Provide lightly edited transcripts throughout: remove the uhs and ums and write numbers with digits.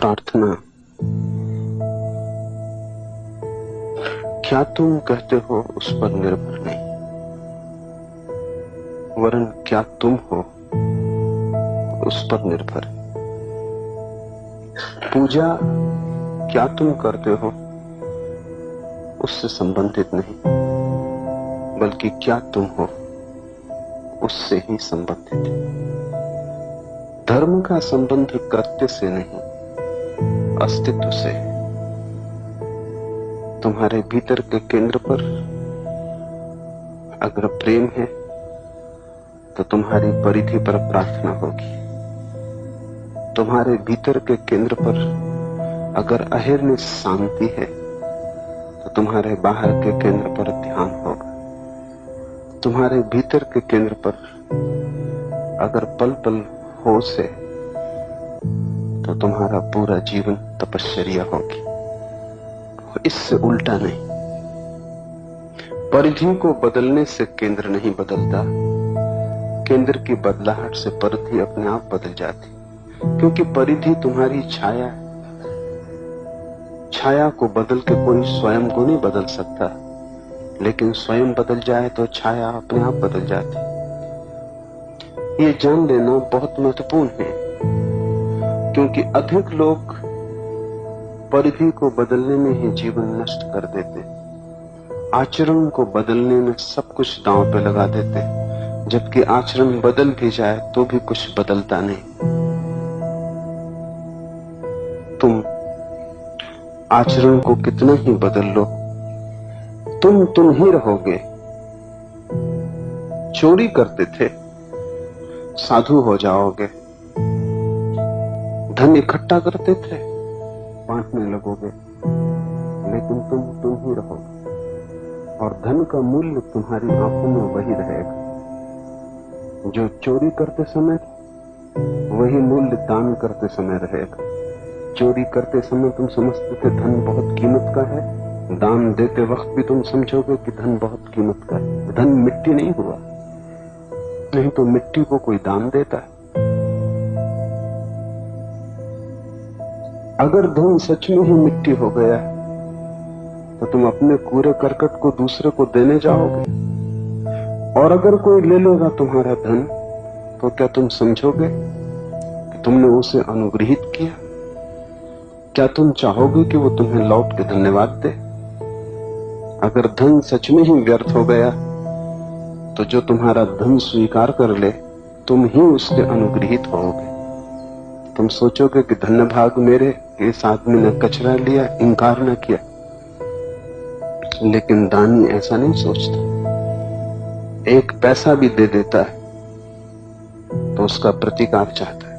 प्रार्थना। क्या तुम कहते हो उस पर निर्भर नहीं, वरन क्या तुम हो उस पर निर्भर। पूजा क्या तुम करते हो उससे संबंधित नहीं, बल्कि क्या तुम हो उससे ही संबंधित है। धर्म का संबंध कृत्य से नहीं, अस्तित्व से है। तुम्हारे भीतर के केंद्र पर अगर प्रेम है तो तुम्हारी परिधि पर प्रार्थना होगी। तुम्हारे भीतर के केंद्र पर अगर अहिर्निश शांति है तो तुम्हारे बाहर के केंद्र पर ध्यान होगा। तुम्हारे भीतर के केंद्र पर अगर पल पल होश है तो तुम्हारा पूरा जीवन तपश्चर्या होगी। इससे उल्टा नहीं। परिधि को बदलने से केंद्र नहीं बदलता, केंद्र की बदलाहट से परिधि अपने आप बदल जाती, क्योंकि परिधि तुम्हारी छाया है। छाया को बदल के कोई स्वयं को नहीं बदल सकता, लेकिन स्वयं बदल जाए तो छाया अपने आप बदल जाती। ये जान लेना बहुत महत्वपूर्ण है, क्योंकि अधिक लोग परिधि को बदलने में ही जीवन नष्ट कर देते, आचरण को बदलने में सब कुछ दांव पे लगा देते, जबकि आचरण बदल भी जाए तो भी कुछ बदलता नहीं। तुम आचरण को कितना ही बदल लो, तुम ही रहोगे। चोरी करते थे, साधु हो जाओगे। धन इकट्ठा करते थे, बांटने लगोगे, लेकिन तुम ही रहोगे। और धन का मूल्य तुम्हारी आंखों में वही रहेगा जो चोरी करते समय, वही मूल्य दान करते समय रहेगा। चोरी करते समय तुम समझते थे धन बहुत कीमत का है, दान देते वक्त भी तुम समझोगे कि धन बहुत कीमत का है। धन मिट्टी नहीं हुआ, नहीं तो मिट्टी को कोई दान देता है। अगर धन सच में ही मिट्टी हो गया तो तुम अपने कूड़े करकट को दूसरे को देने जाओगे, और अगर कोई ले लेगा तुम्हारा धन तो क्या तुम समझोगे कि तुमने उसे अनुग्रहित किया? क्या तुम चाहोगे कि वो तुम्हें लौट के धन्यवाद दे? अगर धन सच में ही व्यर्थ हो गया तो जो तुम्हारा धन स्वीकार कर ले, तुम ही उसके अनुग्रहित होगे। तुम सोचोगे कि धन्य भाग मेरे, इस आदमी ने कचरा लिया, इंकार न किया। लेकिन दानी ऐसा नहीं सोचता। एक पैसा भी दे देता है तो उसका प्रतिकार चाहता है।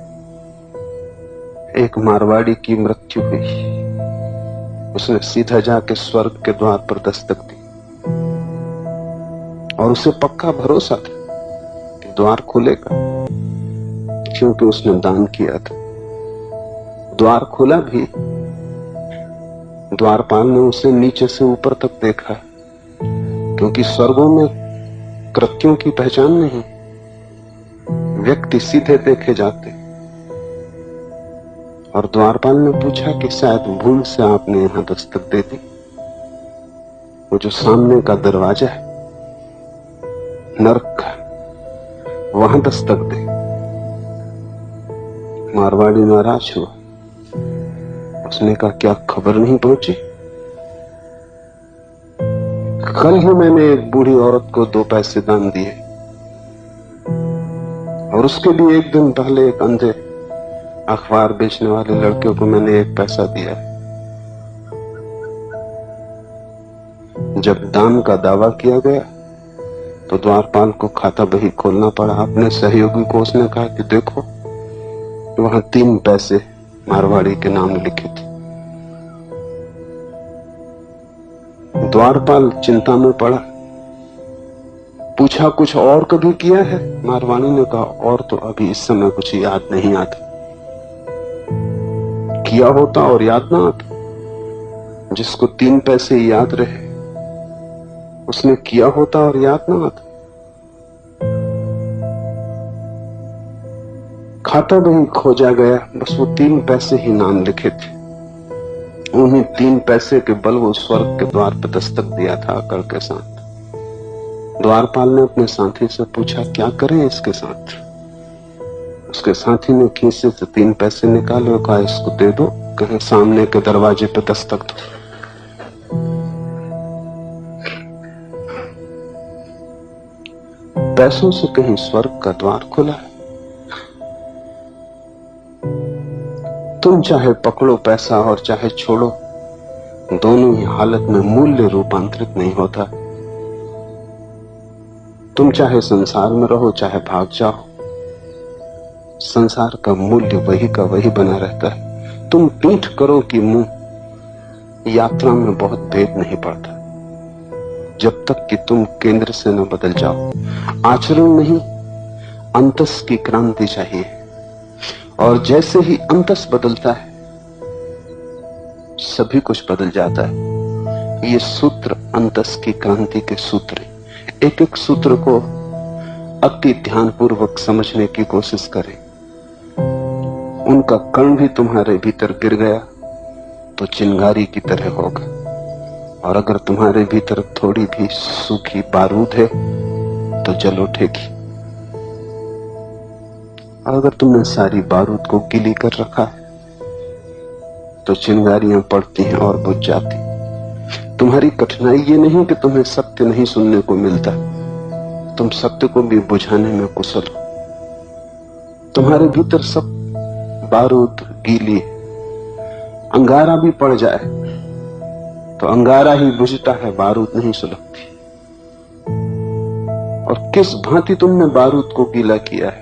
एक मारवाड़ी की मृत्यु हुई, उसने सीधा जाके स्वर्ग के द्वार पर दस्तक दी, और उसे पक्का भरोसा था कि द्वार खुलेगा, क्योंकि उसने दान किया था। द्वार खुला भी, द्वारपाल ने उसे नीचे से ऊपर तक देखा, क्योंकि स्वर्गों में कृत्यों की पहचान नहीं, व्यक्ति सीधे देखे जाते। और द्वारपाल ने पूछा कि शायद भूल से आपने यहां दस्तक दे दी। वो जो सामने का दरवाजा है नरक का, वहां दस्तक दे। मारवाड़ी नाराज हुआ, उसने कहा क्या खबर नहीं पहुंची? कल ही मैंने एक बूढ़ी औरत को 2 पैसे दान दिए, और उसके लिए एक दिन पहले एक अंधे अखबार बेचने वाले लड़के को मैंने 1 पैसा दिया। जब दान का दावा किया गया तो द्वारपाल को खाता बही खोलना पड़ा। अपने सहयोगी को उसने कहा कि देखो, वहां 3 पैसे मारवाड़ी के नाम लिखे थे। द्वारपाल चिंता में पड़ा, पूछा कुछ और कभी किया है? मारवाड़ी ने कहा और तो अभी इस समय कुछ याद नहीं आता। किया होता और याद ना आता। जिसको 3 पैसे याद रहे उसने किया होता और याद ना आता। खाता बही खोजा गया, बस वो 3 पैसे ही नाम लिखे थे। उन्हें 3 पैसे के बल वो स्वर्ग के द्वार पर दस्तक दिया था अकड़ के साथ। द्वारपाल ने अपने साथी से पूछा, क्या करें इसके साथ? उसके साथी ने खीसे से 3 पैसे निकाले और कहा, इसको दे दो, कहीं सामने के दरवाजे पर दस्तक दो। पैसों से कहीं स्वर्ग का द्वार खुला है? तुम चाहे पकड़ो पैसा और चाहे छोड़ो, दोनों ही हालत में मूल्य रूपांतरित नहीं होता। तुम चाहे संसार में रहो चाहे भाग जाओ, संसार का मूल्य वही का वही बना रहता है। तुम पीठ करो कि मुंह, यात्रा में बहुत भेद नहीं पड़ता जब तक कि तुम केंद्र से न बदल जाओ। आचरण नहीं, अंतस की क्रांति चाहिए, और जैसे ही अंतस बदलता है सभी कुछ बदल जाता है। ये सूत्र अंतस की क्रांति के सूत्र हैं। एक एक सूत्र को अति ध्यानपूर्वक समझने की कोशिश करें। उनका कण भी तुम्हारे भीतर गिर गया तो चिंगारी की तरह होगा, और अगर तुम्हारे भीतर थोड़ी भी सूखी बारूद है तो जल उठेगी। और अगर तुमने सारी बारूद को गीली कर रखा है तो चिंगारियां पड़ती हैं और बुझ जाती। तुम्हारी कठिनाई ये नहीं कि तुम्हें सत्य नहीं सुनने को मिलता, तुम सत्य को भी बुझाने में कुशल हो। तुम्हारे भीतर सब बारूद गीली, अंगारा भी पड़ जाए तो अंगारा ही बुझता है, बारूद नहीं सुलगती। और किस भांति तुमने बारूद को गीला किया है।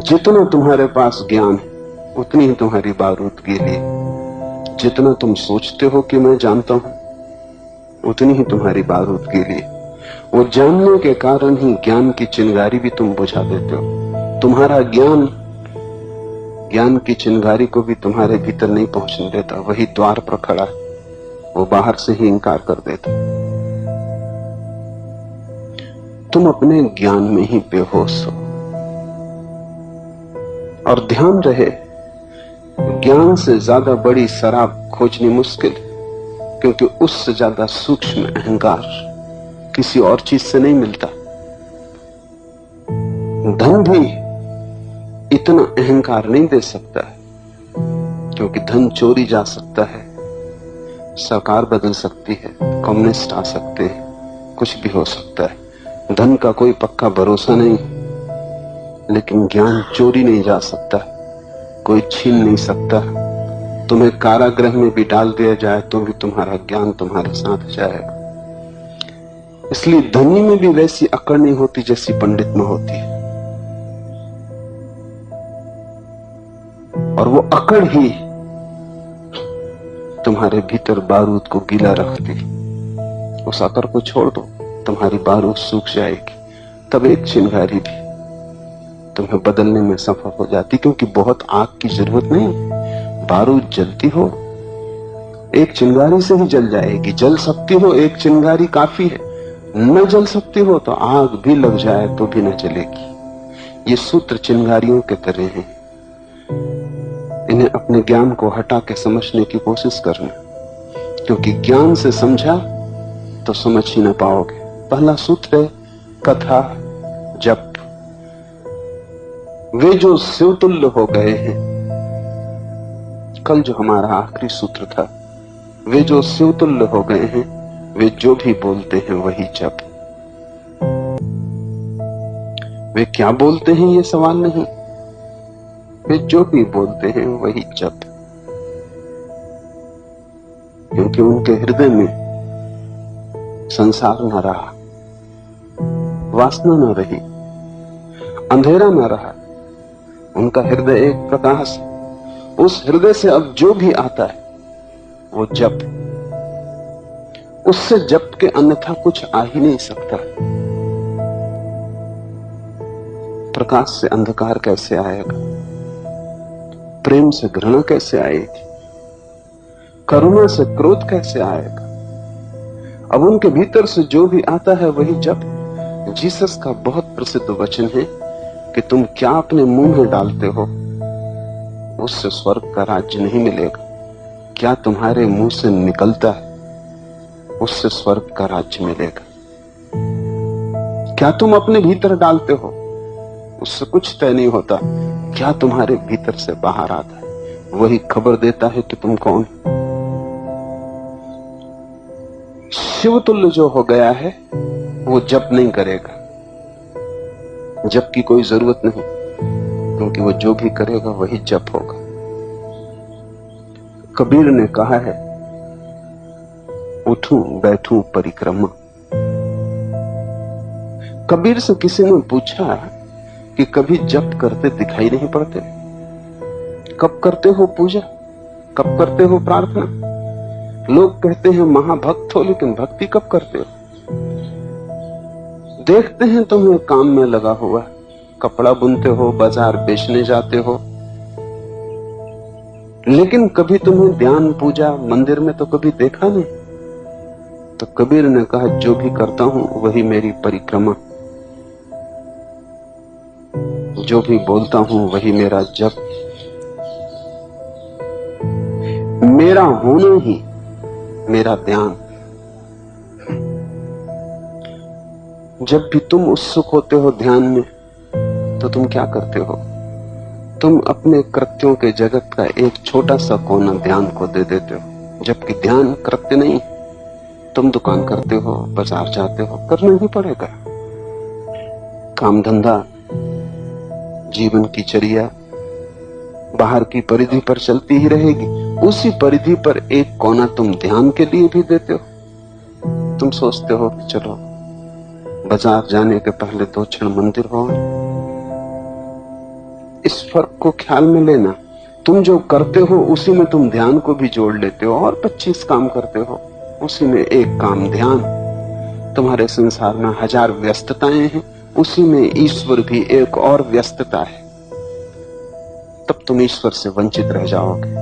जितना तुम्हारे पास ज्ञान है उतनी ही तुम्हारी बारूद गीली। जितना तुम सोचते हो कि मैं जानता हूं उतनी ही तुम्हारी बारूद गीली। वो जानने के कारण ही ज्ञान की चिंगारी भी तुम बुझा देते हो। तुम्हारा ज्ञान की चिंगारी को भी तुम्हारे भीतर नहीं पहुंचने देता, वही द्वार पर खड़ा है, वो बाहर से ही इंकार कर देता। तुम अपने ज्ञान में ही बेहोश हो। और ध्यान रहे, ज्ञान से ज्यादा बड़ी शराब खोजनी मुश्किल, क्योंकि उससे ज्यादा सूक्ष्म अहंकार किसी और चीज से नहीं मिलता। धन भी इतना अहंकार नहीं दे सकता है, क्योंकि धन चोरी जा सकता है, सरकार बदल सकती है, कम्युनिस्ट आ सकते हैं, कुछ भी हो सकता है। धन का कोई पक्का भरोसा नहीं, लेकिन ज्ञान चोरी नहीं जा सकता, कोई छीन नहीं सकता। तुम्हें कारागृह में भी डाल दिया जाए तो भी तुम्हारा ज्ञान तुम्हारे साथ जाएगा। इसलिए धनी में भी वैसी अकड़ नहीं होती जैसी पंडित में होती है, और वो अकड़ ही तुम्हारे भीतर बारूद को गीला रखती। उस अकड़ को छोड़ दो, तुम्हारी बारूद सूख जाएगी, तब एक चिंगारी भी तुम्हें बदलने में सफल हो जाती, क्योंकि बहुत आग की जरूरत नहीं, बारूद जलती हो एक चिंगारी से ही जल जाएगी। जल सकती हो एक चिंगारी काफी है, न जल सकती हो तो आग भी लग जाए तो भी न जलेगी। ये सूत्र चिंगारियों के तरह हैं, इन्हें अपने ज्ञान को हटा के समझने की कोशिश करना, क्योंकि ज्ञान से समझा तो समझ ही न पाओगे। पहला सूत्र है कथा जप। वे जो शिवतुल्य हो गए हैं, कल जो हमारा आखिरी सूत्र था, वे जो शिवतुल्य हो गए हैं, वे जो भी बोलते हैं वही जप। वे क्या बोलते हैं ये सवाल नहीं, वे जो भी बोलते हैं वही जप, क्योंकि उनके हृदय में संसार न रहा, वासना न रही, अंधेरा न रहा। उनका हृदय एक प्रकाश, उस हृदय से अब जो भी आता है वो जप। उससे जप के अन्यथा कुछ आ ही नहीं सकता। प्रकाश से अंधकार कैसे आएगा? प्रेम से घृणा कैसे आएगी? करुणा से क्रोध कैसे आएगा? अब उनके भीतर से जो भी आता है वही जप। जीसस का बहुत प्रसिद्ध वचन है, कि तुम क्या अपने मुंह में डालते हो उससे स्वर्ग का राज्य नहीं मिलेगा। क्या तुम्हारे मुंह से निकलता है उससे स्वर्ग का राज्य मिलेगा। क्या तुम अपने भीतर डालते हो उससे कुछ तय नहीं होता। क्या तुम्हारे भीतर से बाहर आता है वही खबर देता है कि तुम कौन। शिवतुल्य जो हो गया है वो जप नहीं करेगा, जप की कोई जरूरत नहीं, क्योंकि वो जो भी करेगा वही जप होगा। कबीर ने कहा है, उठूं बैठूं परिक्रमा। कबीर से किसी ने पूछा कि कभी जप करते दिखाई नहीं पड़ते, कब करते हो पूजा, कब करते हो प्रार्थना। लोग कहते हैं महाभक्त हो, लेकिन भक्ति कब करते हो। देखते हैं तुम्हें काम में लगा हुआ, कपड़ा बुनते हो, बाजार बेचने जाते हो, लेकिन कभी तुम्हें ध्यान पूजा मंदिर में तो कभी देखा नहीं। तो कबीर ने कहा, जो भी करता हूं वही मेरी परिक्रमा, जो भी बोलता हूं वही मेरा जप। मेरा होना ही मेरा ध्यान। जब भी तुम उत्सुक होते हो ध्यान में तो तुम क्या करते हो, तुम अपने कृत्यों के जगत का एक छोटा सा कोना ध्यान को दे देते हो। जबकि ध्यान कृत्य नहीं, तुम दुकान करते हो, बाजार जाते हो, करना ही पड़ेगा। काम धंधा, जीवन की चर्या बाहर की परिधि पर चलती ही रहेगी। उसी परिधि पर एक कोना तुम ध्यान के लिए भी देते हो। तुम सोचते हो कि चलो बाजार जाने के पहले 2 क्षण मंदिर हो। इस फर्क को ख्याल में लेना। तुम जो करते हो उसी में तुम ध्यान को भी जोड़ लेते हो, और 25 काम करते हो, उसी में एक काम ध्यान। तुम्हारे संसार में 1000 व्यस्तताएं हैं, उसी में ईश्वर भी एक और व्यस्तता है। तब तुम ईश्वर से वंचित रह जाओगे।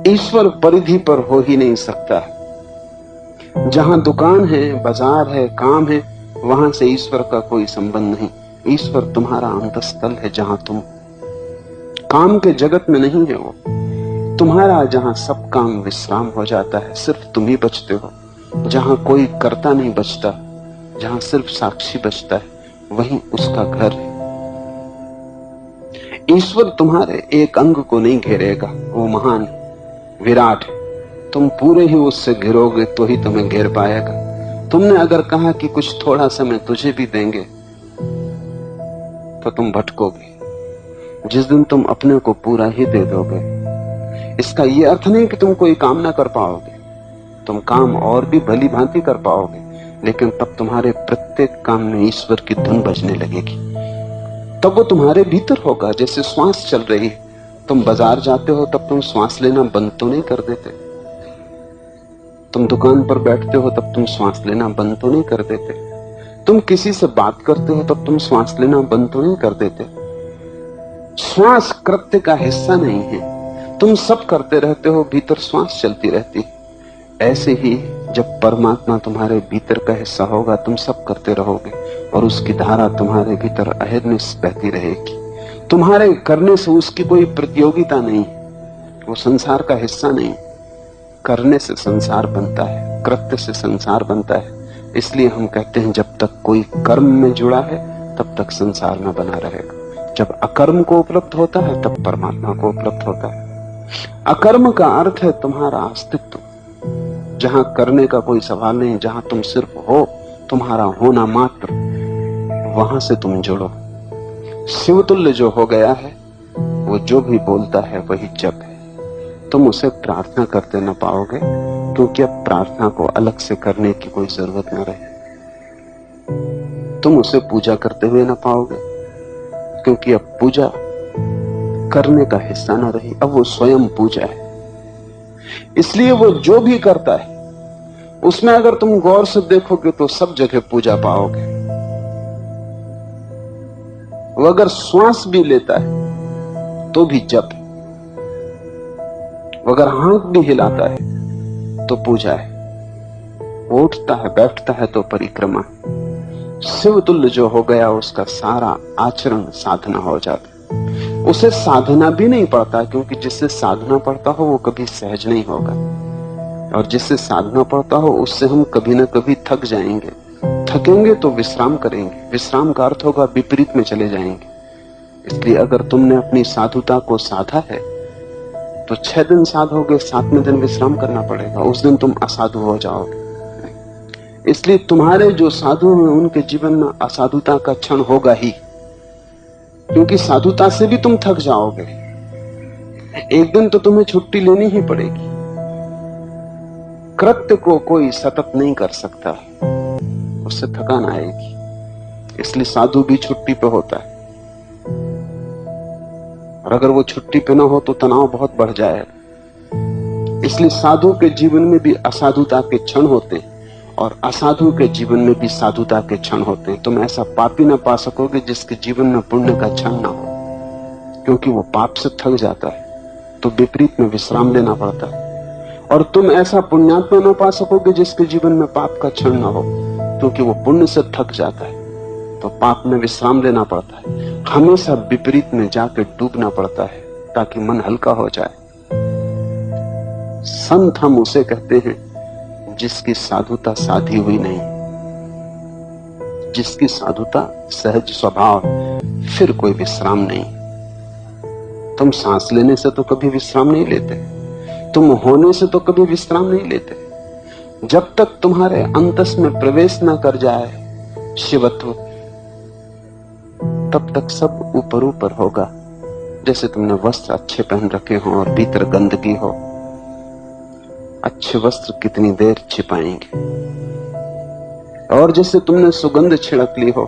ईश्वर परिधि पर हो ही नहीं सकता। जहां दुकान है, बाजार है, काम है, वहां से ईश्वर का कोई संबंध नहीं। ईश्वर तुम्हारा अंतस्थल है, जहां तुम काम के जगत में नहीं है। वो तुम्हारा जहां सब काम विश्राम हो जाता है, सिर्फ तुम ही बचते हो, जहां कोई कर्ता नहीं बचता, जहां सिर्फ साक्षी बचता है, वही उसका घर है। ईश्वर तुम्हारे एक अंग को नहीं घेरेगा, वो महान विराट है। तुम पूरे ही उससे घिरोगे तो ही तुम्हें घेर पाएगा। तुमने अगर कहा कि कुछ थोड़ा समय तुझे भी देंगे तो तुम भटकोगे। जिस दिन तुम अपने को पूरा ही दे दोगे, इसका यह अर्थ नहीं कि तुम कोई काम ना कर पाओगे, तुम काम और भी भली भांति कर पाओगे, लेकिन तब तुम्हारे प्रत्येक काम में ईश्वर की धुन बजने लगेगी। तब वो तुम्हारे भीतर होगा, जैसे श्वास चल रही है। तुम बाजार जाते हो तब तुम श्वास लेना बंद तो नहीं कर देते, तुम दुकान पर बैठते हो तब तुम श्वास लेना बंद तो नहीं कर देते, तुम किसी से बात करते हो तब तुम श्वास लेना बंद तो नहीं कर देते। श्वास कृत्य का हिस्सा नहीं है, तुम सब करते रहते हो, भीतर श्वास चलती रहती। ऐसे ही जब परमात्मा तुम्हारे भीतर का हिस्सा होगा, तुम सब करते रहोगे और उसकी धारा तुम्हारे भीतर अहर्निश बहती रहेगी। तुम्हारे करने से उसकी कोई प्रतियोगिता नहीं, वो संसार का हिस्सा नहीं। करने से संसार बनता है, कृत्य से संसार बनता है। इसलिए हम कहते हैं जब तक कोई कर्म में जुड़ा है तब तक संसार में बना रहेगा। जब अकर्म को उपलब्ध होता है तब परमात्मा को उपलब्ध होता है। अकर्म का अर्थ है तुम्हारा अस्तित्व, जहां करने का कोई सवाल नहीं, जहां तुम सिर्फ हो, तुम्हारा होना मात्र, वहां से तुम जुड़ो। शिवतुल्य जो हो गया है वो जो भी बोलता है वही जप है। तुम उसे प्रार्थना करते न पाओगे, क्योंकि अब प्रार्थना को अलग से करने की कोई जरूरत न रहे। तुम उसे पूजा करते हुए न पाओगे, क्योंकि अब पूजा करने का हिस्सा न रही, अब वो स्वयं पूजा है। इसलिए वो जो भी करता है उसमें अगर तुम गौर से देखोगे तो सब जगह पूजा पाओगे। वो अगर श्वास भी लेता है तो भी जप है, वो अगर हाथ भी हिलाता है तो पूजा है, उठता है बैठता है तो परिक्रमा। शिवतुल्य जो हो गया उसका सारा आचरण साधना हो जाता। उसे साधना भी नहीं पड़ता, क्योंकि जिससे साधना पड़ता हो वो कभी सहज नहीं होगा, और जिससे साधना पड़ता हो उससे हम कभी ना कभी थक जाएंगे। थकेंगे तो विश्राम करेंगे, विश्राम का अर्थ होगा विपरीत में चले जाएंगे। इसलिए अगर तुमने अपनी साधुता को साधा है तो 6 दिन साधोगे, 7वें दिन विश्राम करना पड़ेगा, उस दिन तुम असाधु हो जाओगे। इसलिए तुम्हारे जो साधु हैं उनके जीवन में असाधुता का क्षण होगा ही, क्योंकि साधुता से भी तुम थक जाओगे। एक दिन तो तुम्हें छुट्टी लेनी ही पड़ेगी। कृत्य को कोई सतत नहीं कर सकता, उससे थकान आएगी। इसलिए साधु भी छुट्टी पे होता है, और अगर वो छुट्टी पे ना हो तो तनाव बहुत बढ़ जाएगा। इसलिए साधु के जीवन में भी असाधुता के क्षण होते हैं, और असाधु के जीवन में भी साधुता के क्षण होते हैं। तुम ऐसा पापी ना पा सकोगे जिसके जीवन में पुण्य का क्षण ना हो, क्योंकि वो पाप से थक जाता है तो विपरीत में विश्राम लेना पड़ता है। और तुम ऐसा पुण्यात्मा ना पा सकोगे जिसके जीवन में पाप का क्षण ना हो, क्योंकि वो पुण्य से थक जाता है तो पाप में विश्राम लेना पड़ता है। हमेशा विपरीत में जाकर डूबना पड़ता है ताकि मन हल्का हो जाए। संत हम उसे कहते हैं जिसकी साधुता साधी हुई नहीं, जिसकी साधुता सहज स्वभाव, फिर कोई विश्राम नहीं। तुम सांस लेने से तो कभी विश्राम नहीं लेते, तुम होने से तो कभी विश्राम नहीं लेते। जब तक तुम्हारे अंतस में प्रवेश न कर जाए शिवत्व, तब तक सब ऊपर ऊपर होगा। जैसे तुमने वस्त्र अच्छे पहन रखे हो और भीतर गंदगी हो, अच्छे वस्त्र कितनी देर छिपाएंगे। और जैसे तुमने सुगंध छिड़क ली हो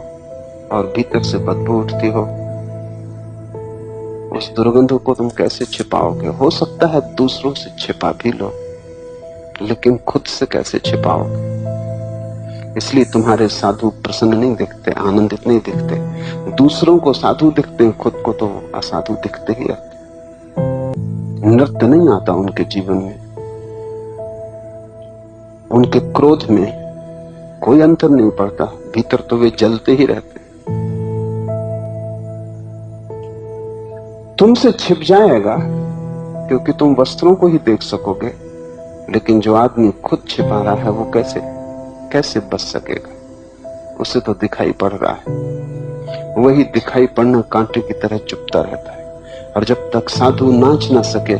और भीतर से बदबू उठती हो, उस दुर्गंध को तुम कैसे छिपाओगे? हो सकता है दूसरों से छिपा भी लो, लेकिन खुद से कैसे छिपाओगे? इसलिए तुम्हारे साधु प्रसन्न नहीं दिखते, आनंदित नहीं दिखते। दूसरों को साधु दिखते हैं, खुद को तो असाधु दिखते ही रहते। नृत्य नहीं आता उनके जीवन में, उनके क्रोध में कोई अंतर नहीं पड़ता, भीतर तो वे जलते ही रहते। तुमसे छिप जाएगा क्योंकि तुम वस्त्रों को ही देख सकोगे, लेकिन जो आदमी खुद छिपा रहा है वो कैसे बच सकेगा? उसे तो दिखाई पड़ रहा है, वही दिखाई पड़ना कांटे की तरह चुपता रहता है। और जब तक साधु नाच ना सके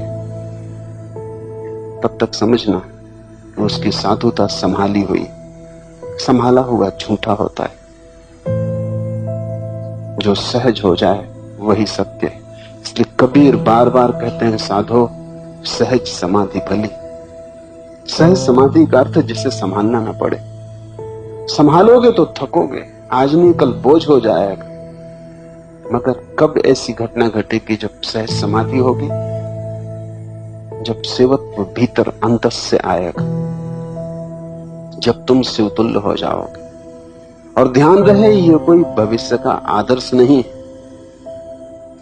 तब तक समझना कि उसकी साधुता संभाला हुआ झूठा होता है। जो सहज हो जाए वही सत्य है। इसलिए कबीर बार बार कहते हैं, साधो सहज समाधि भली। सहज समाधि का अर्थ जिसे संभालना ना पड़े। संभालोगे तो थकोगे, आज नहीं कल बोझ हो जाएगा। मगर कब ऐसी घटना घटेगी जब सहज समाधि होगी? जब शिवत्व भीतर अंतस से आएगा, जब तुम शिवतुल्य हो जाओगे। और ध्यान रहे, ये कोई भविष्य का आदर्श नहीं,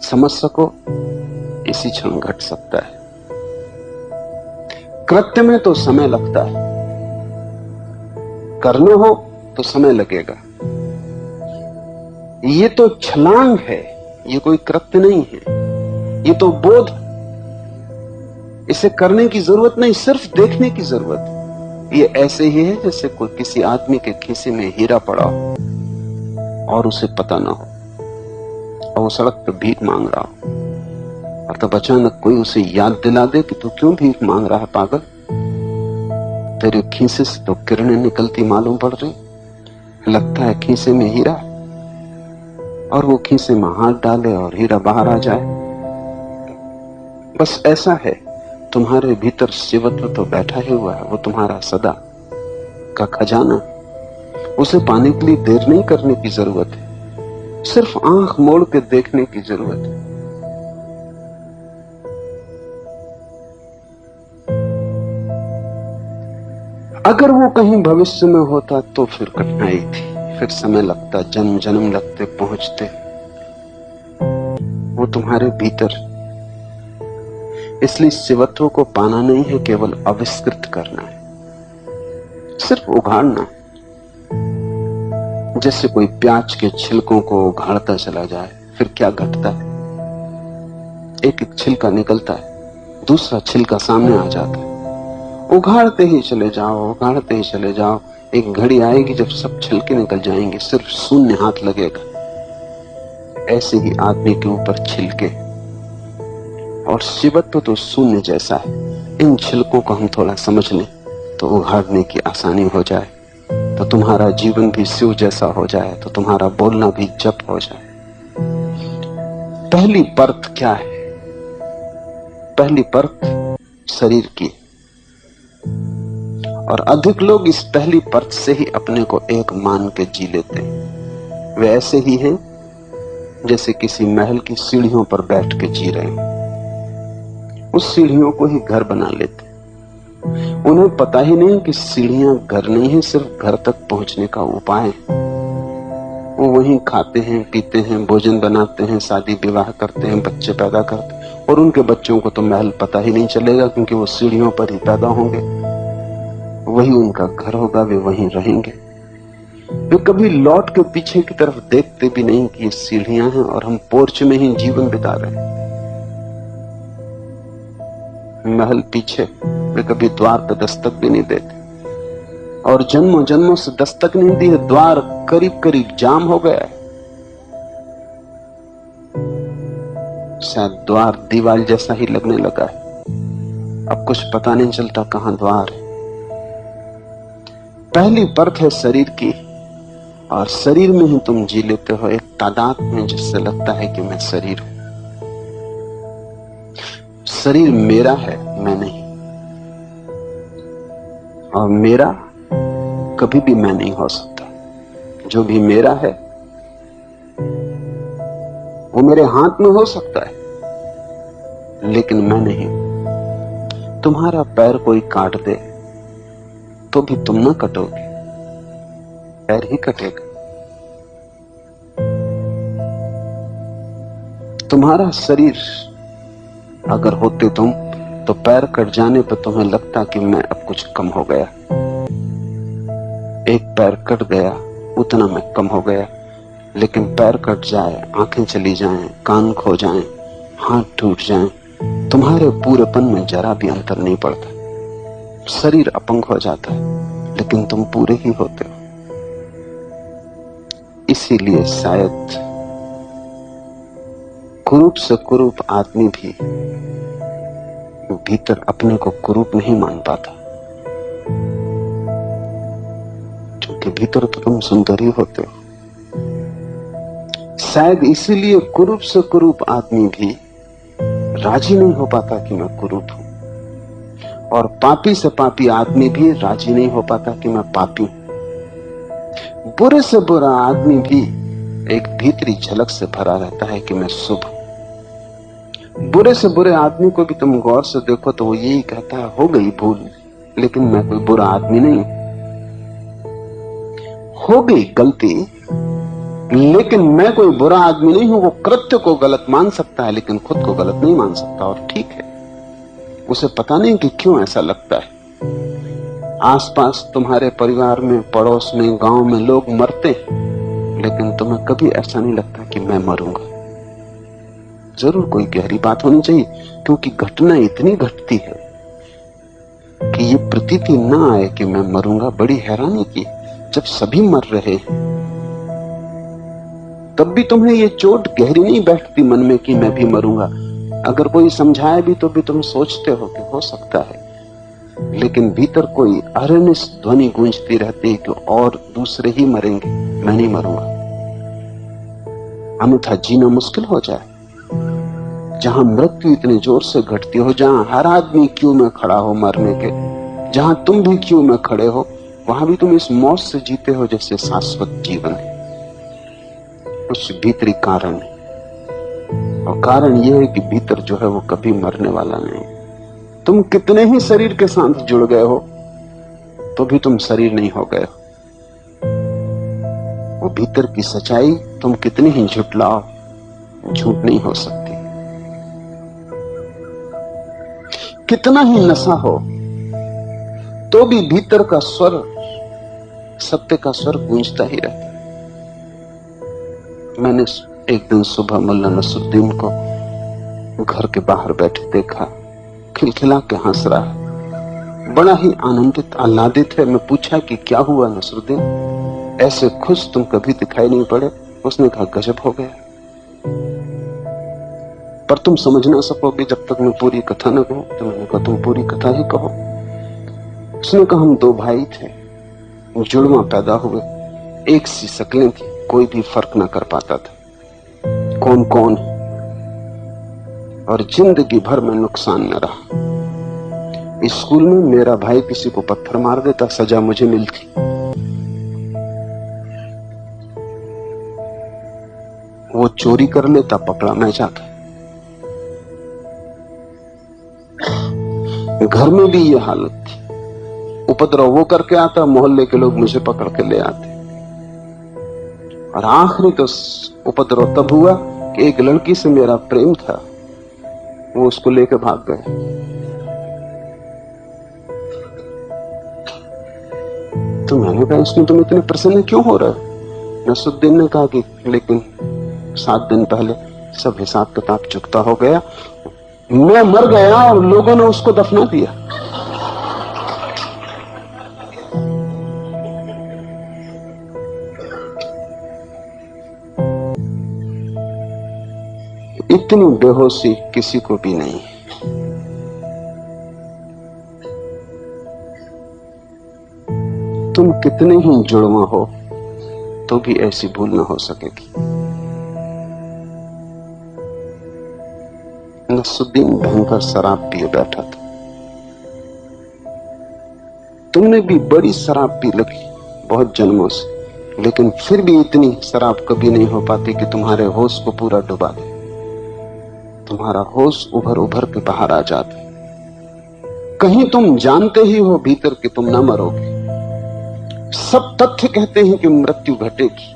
समझ सको इसी क्षण घट सकता है। कृत्य में तो समय लगता है, करना हो तो समय लगेगा। ये तो छलांग है, ये कोई कृत्य नहीं है, ये तो बोध। इसे करने की जरूरत नहीं, सिर्फ देखने की जरूरत है। ये ऐसे ही है जैसे कोई किसी आदमी के खीसे में हीरा पड़ा हो और उसे पता ना हो, और वो सड़क पर भीख मांग रहा हो, और तब अचानक कोई उसे याद दिला दे कि तू क्यों भीख मांग रहा है पागल? तेरे खीसे से तो किरणें निकलती मालूम पड़ रही, लगता है खीसे में हीरा। और वो खीसे में हाथ डाले और हीरा बाहर आ जाए। बस ऐसा है, तुम्हारे भीतर शिवत्व तो बैठा ही हुआ है, वो तुम्हारा सदा का खजाना। उसे पाने के लिए देर नहीं करने की जरूरत है, सिर्फ आंख मोड़ के देखने की जरूरत है। अगर वो कहीं भविष्य में होता तो फिर कठिनाई थी, फिर समय लगता, जन्म जन्म लगते पहुंचते। वो तुम्हारे भीतर। इसलिए शिवत्व को पाना नहीं है, केवल आविष्कृत करना है। सिर्फ उघाड़ना, जैसे कोई प्याज के छिलकों को उघाड़ता चला जाए, फिर क्या घटता है? एक एक छिलका निकलता है, दूसरा छिलका सामने आ जाता है। उघाड़ते ही चले जाओ, उघाड़ते ही चले जाओ। एक घड़ी आएगी जब सब छिलके निकल जाएंगे, सिर्फ शून्य हाथ लगेगा। ऐसे ही आदमी के ऊपर छिलके, और शिवत्व तो शून्य जैसा है। इन छिलकों को हम थोड़ा समझ लें तो उघाड़ने की आसानी हो जाए, तो तुम्हारा जीवन भी शिव जैसा हो जाए, तो तुम्हारा बोलना भी जप हो जाए। पहली परत क्या है? पहली परत शरीर की, और अधिक लोग इस पहली परत से ही अपने को एक मान के जी लेते हैं। वे ऐसे ही हैं जैसे किसी महल की सीढ़ियों पर बैठ के जी रहे हैं। उस सीढ़ियों को ही घर बना लेते। उन्हें पता ही नहीं कि सीढ़ियां घर नहीं है, सिर्फ घर तक पहुंचने का उपाय है। वो वहीं खाते हैं, पीते हैं, भोजन बनाते हैं, शादी विवाह करते हैं, बच्चे पैदा करते हैं, और उनके बच्चों को तो महल पता ही नहीं चलेगा, क्योंकि वो सीढ़ियों पर ही पैदा होंगे। वही उनका घर होगा, वे वहीं रहेंगे। वे कभी लौट के पीछे की तरफ देखते भी नहीं कि ये सीढ़ियां हैं और हम पोर्च में ही जीवन बिता रहे हैं। महल पीछे, वे कभी द्वार पर दस्तक भी नहीं देते, और जन्मों जन्मों से दस्तक नहीं दी है। द्वार करीब करीब जाम हो गया है। शायद द्वार दीवार जैसा ही लगने लगा है। अब कुछ पता नहीं चलता कहां द्वार है। पहली परत है शरीर की, और शरीर में ही तुम जी लेते हो एक तादाद में, जिससे लगता है कि मैं शरीर हूं। शरीर मेरा है, मैं नहीं। और मेरा कभी भी मैं नहीं हो सकता। जो भी मेरा है वो मेरे हाथ में हो सकता है, लेकिन मैं नहीं। तुम्हारा पैर कोई काट दे तो भी तुम ना कटोगे, पैर ही कटेगा। तुम्हारा शरीर अगर होते तुम, तो पैर कट जाने पर तुम्हें लगता कि मैं अब कुछ कम हो गया। एक पैर कट गया, उतना मैं कम हो गया। लेकिन पैर कट जाए, आंखें चली जाएं, कान खो जाएं, हाथ टूट जाएं, तुम्हारे पूरेपन में जरा भी अंतर नहीं पड़ता। शरीर अपंग हो जाता है, लेकिन तुम पूरे ही होते हो। इसीलिए शायद कुरूप से कुरूप आदमी भी भीतर अपने को कुरूप नहीं मान पाता, क्योंकि भीतर तो तुम सुंदर ही होते हो। शायद इसीलिए कुरूप से कुरूप आदमी भी राजी नहीं हो पाता कि मैं कुरूप हूं, और पापी से पापी आदमी भी राजी नहीं हो पाता कि मैं पापी हूं। बुरे से बुरा आदमी भी एक भीतरी झलक से भरा रहता है कि मैं शुभ हूं। बुरे से बुरे आदमी को भी तुम गौर से देखो तो वो यही कहता है, हो गई भूल, लेकिन मैं कोई बुरा आदमी नहीं। हो गई गलती, लेकिन मैं कोई बुरा आदमी नहीं हूं। वो कृत्य को गलत मान सकता है, लेकिन खुद को गलत नहीं मान सकता, और ठीक है। उसे पता नहीं कि क्यों ऐसा लगता है। आसपास तुम्हारे परिवार में, पड़ोस में, गांव में लोग मरते, लेकिन तुम्हें कभी ऐसा नहीं लगता कि मैं मरूंगा। जरूर कोई गहरी बात होनी चाहिए, क्योंकि घटना इतनी घटती है कि ये प्रतीति ना आए कि मैं मरूंगा। बड़ी हैरानी की, जब सभी मर रहे हैं तब भी तुम्हें ये चोट गहरी नहीं बैठती मन में कि मैं भी मरूंगा। अगर कोई समझाए भी तो भी तुम सोचते हो कि हो सकता है, लेकिन भीतर कोई अरनिश ध्वनि गूंजती रहती है कि और दूसरे ही मरेंगे, मैं नहीं मरूंगा। अन्यथा जीना मुश्किल हो जाए। जहां मृत्यु इतने जोर से घटती हो, जहां हर आदमी क्यू में खड़ा हो मरने के, जहां तुम भी क्यू में खड़े हो, वहां भी तुम इस मौत से जीते हो जैसे शाश्वत जीवन है। कुछ भीतरी कारण है, और कारण यह है कि भीतर जो है वो कभी मरने वाला नहीं। तुम कितने ही शरीर के साथ जुड़ गए हो तो भी तुम शरीर नहीं हो गए हो। वो भीतर की सच्चाई तुम कितनी ही झुटलाओ, झूठ नहीं हो सकती। कितना ही नशा हो तो भी भीतर का स्वर सत्य का स्वर गूंजता ही रहता। मैंने एक दिन सुबह मुल्ला नसरुद्दीन को घर के बाहर बैठे देखा, खिलखिला के हंस रहा है, बड़ा ही आनंदित आह्लादित है। मैं पूछा कि क्या हुआ नसरुद्दीन, ऐसे खुश तुम कभी दिखाई नहीं पड़े। उसने कहा गजब हो गया, पर तुम समझ ना सकोगे जब तक मैं पूरी कथा न कहूं। तो मैंने कहा तुम पूरी कथा ही कहो। उसने कहा हम दो भाई थे, जुड़वा पैदा हुए, एक सी शक्लें थी, कोई भी फर्क ना कर पाता था कौन कौन, और जिंदगी भर में नुकसान न रहा। स्कूल में मेरा भाई किसी को पत्थर मार देता, सजा मुझे मिलती। वो चोरी कर लेता, पकड़ा मैं जाता। घर में भी ये हालत थी, उपद्रव वो करके आता, मोहल्ले के लोग मुझे पकड़ के ले आते। और आखिरी तो उपद्रव तब हुआ कि एक लड़की से मेरा प्रेम था, वो उसको लेकर भाग गए। तो मैंने कहा इसमें तुम इतने प्रसन्न क्यों हो रहे? नसरुद्दीन ने कहा कि लेकिन 7 दिन पहले सब हिसाब किताब चुकता हो गया, मैं मर गया और लोगों ने उसको दफना दिया। इतनी बेहोशी किसी को भी नहीं। तुम कितने ही जुड़वा हो तो भी ऐसी भूल ना हो सकेगी। नसरुद्दीन भयंकर शराब पिए बैठा था। तुमने भी बड़ी शराब पी लगी बहुत जन्मों से, लेकिन फिर भी इतनी शराब कभी नहीं हो पाती कि तुम्हारे होश को पूरा डुबा दे। तुम्हारा होश उभर उभर के बाहर आ जाता। कहीं तुम जानते ही हो भीतर कि तुम न मरोगे, सब तथ्य कहते हैं कि मृत्यु घटेगी,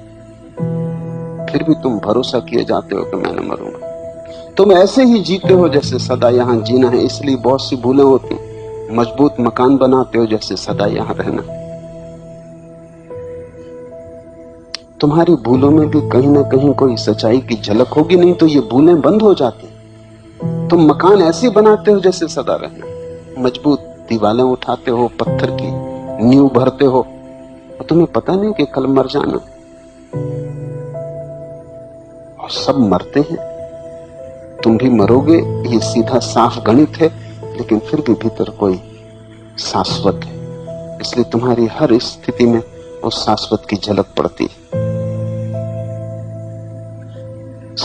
फिर भी तुम भरोसा किए जाते हो कि मैं न मरूंगा। तुम ऐसे ही जीते हो जैसे सदा यहां जीना है, इसलिए बहुत सी भूलें होती। मजबूत मकान बनाते हो जैसे सदा यहां रहना। तुम्हारी भूलों में भी कहीं ना कहीं कोई सच्चाई की झलक होगी, नहीं तो ये भूलें बंद हो जाती। तुम मकान ऐसे बनाते हो जैसे सदा रहना, मजबूत दीवारें उठाते हो, पत्थर की नींव भरते हो, और तुम्हें पता नहीं कि कल मर जाना। और सब मरते हैं, तुम भी मरोगे, ये सीधा साफ गणित है, लेकिन फिर भी भीतर कोई शाश्वत है, इसलिए तुम्हारी हर स्थिति में उस शाश्वत की झलक पड़ती है।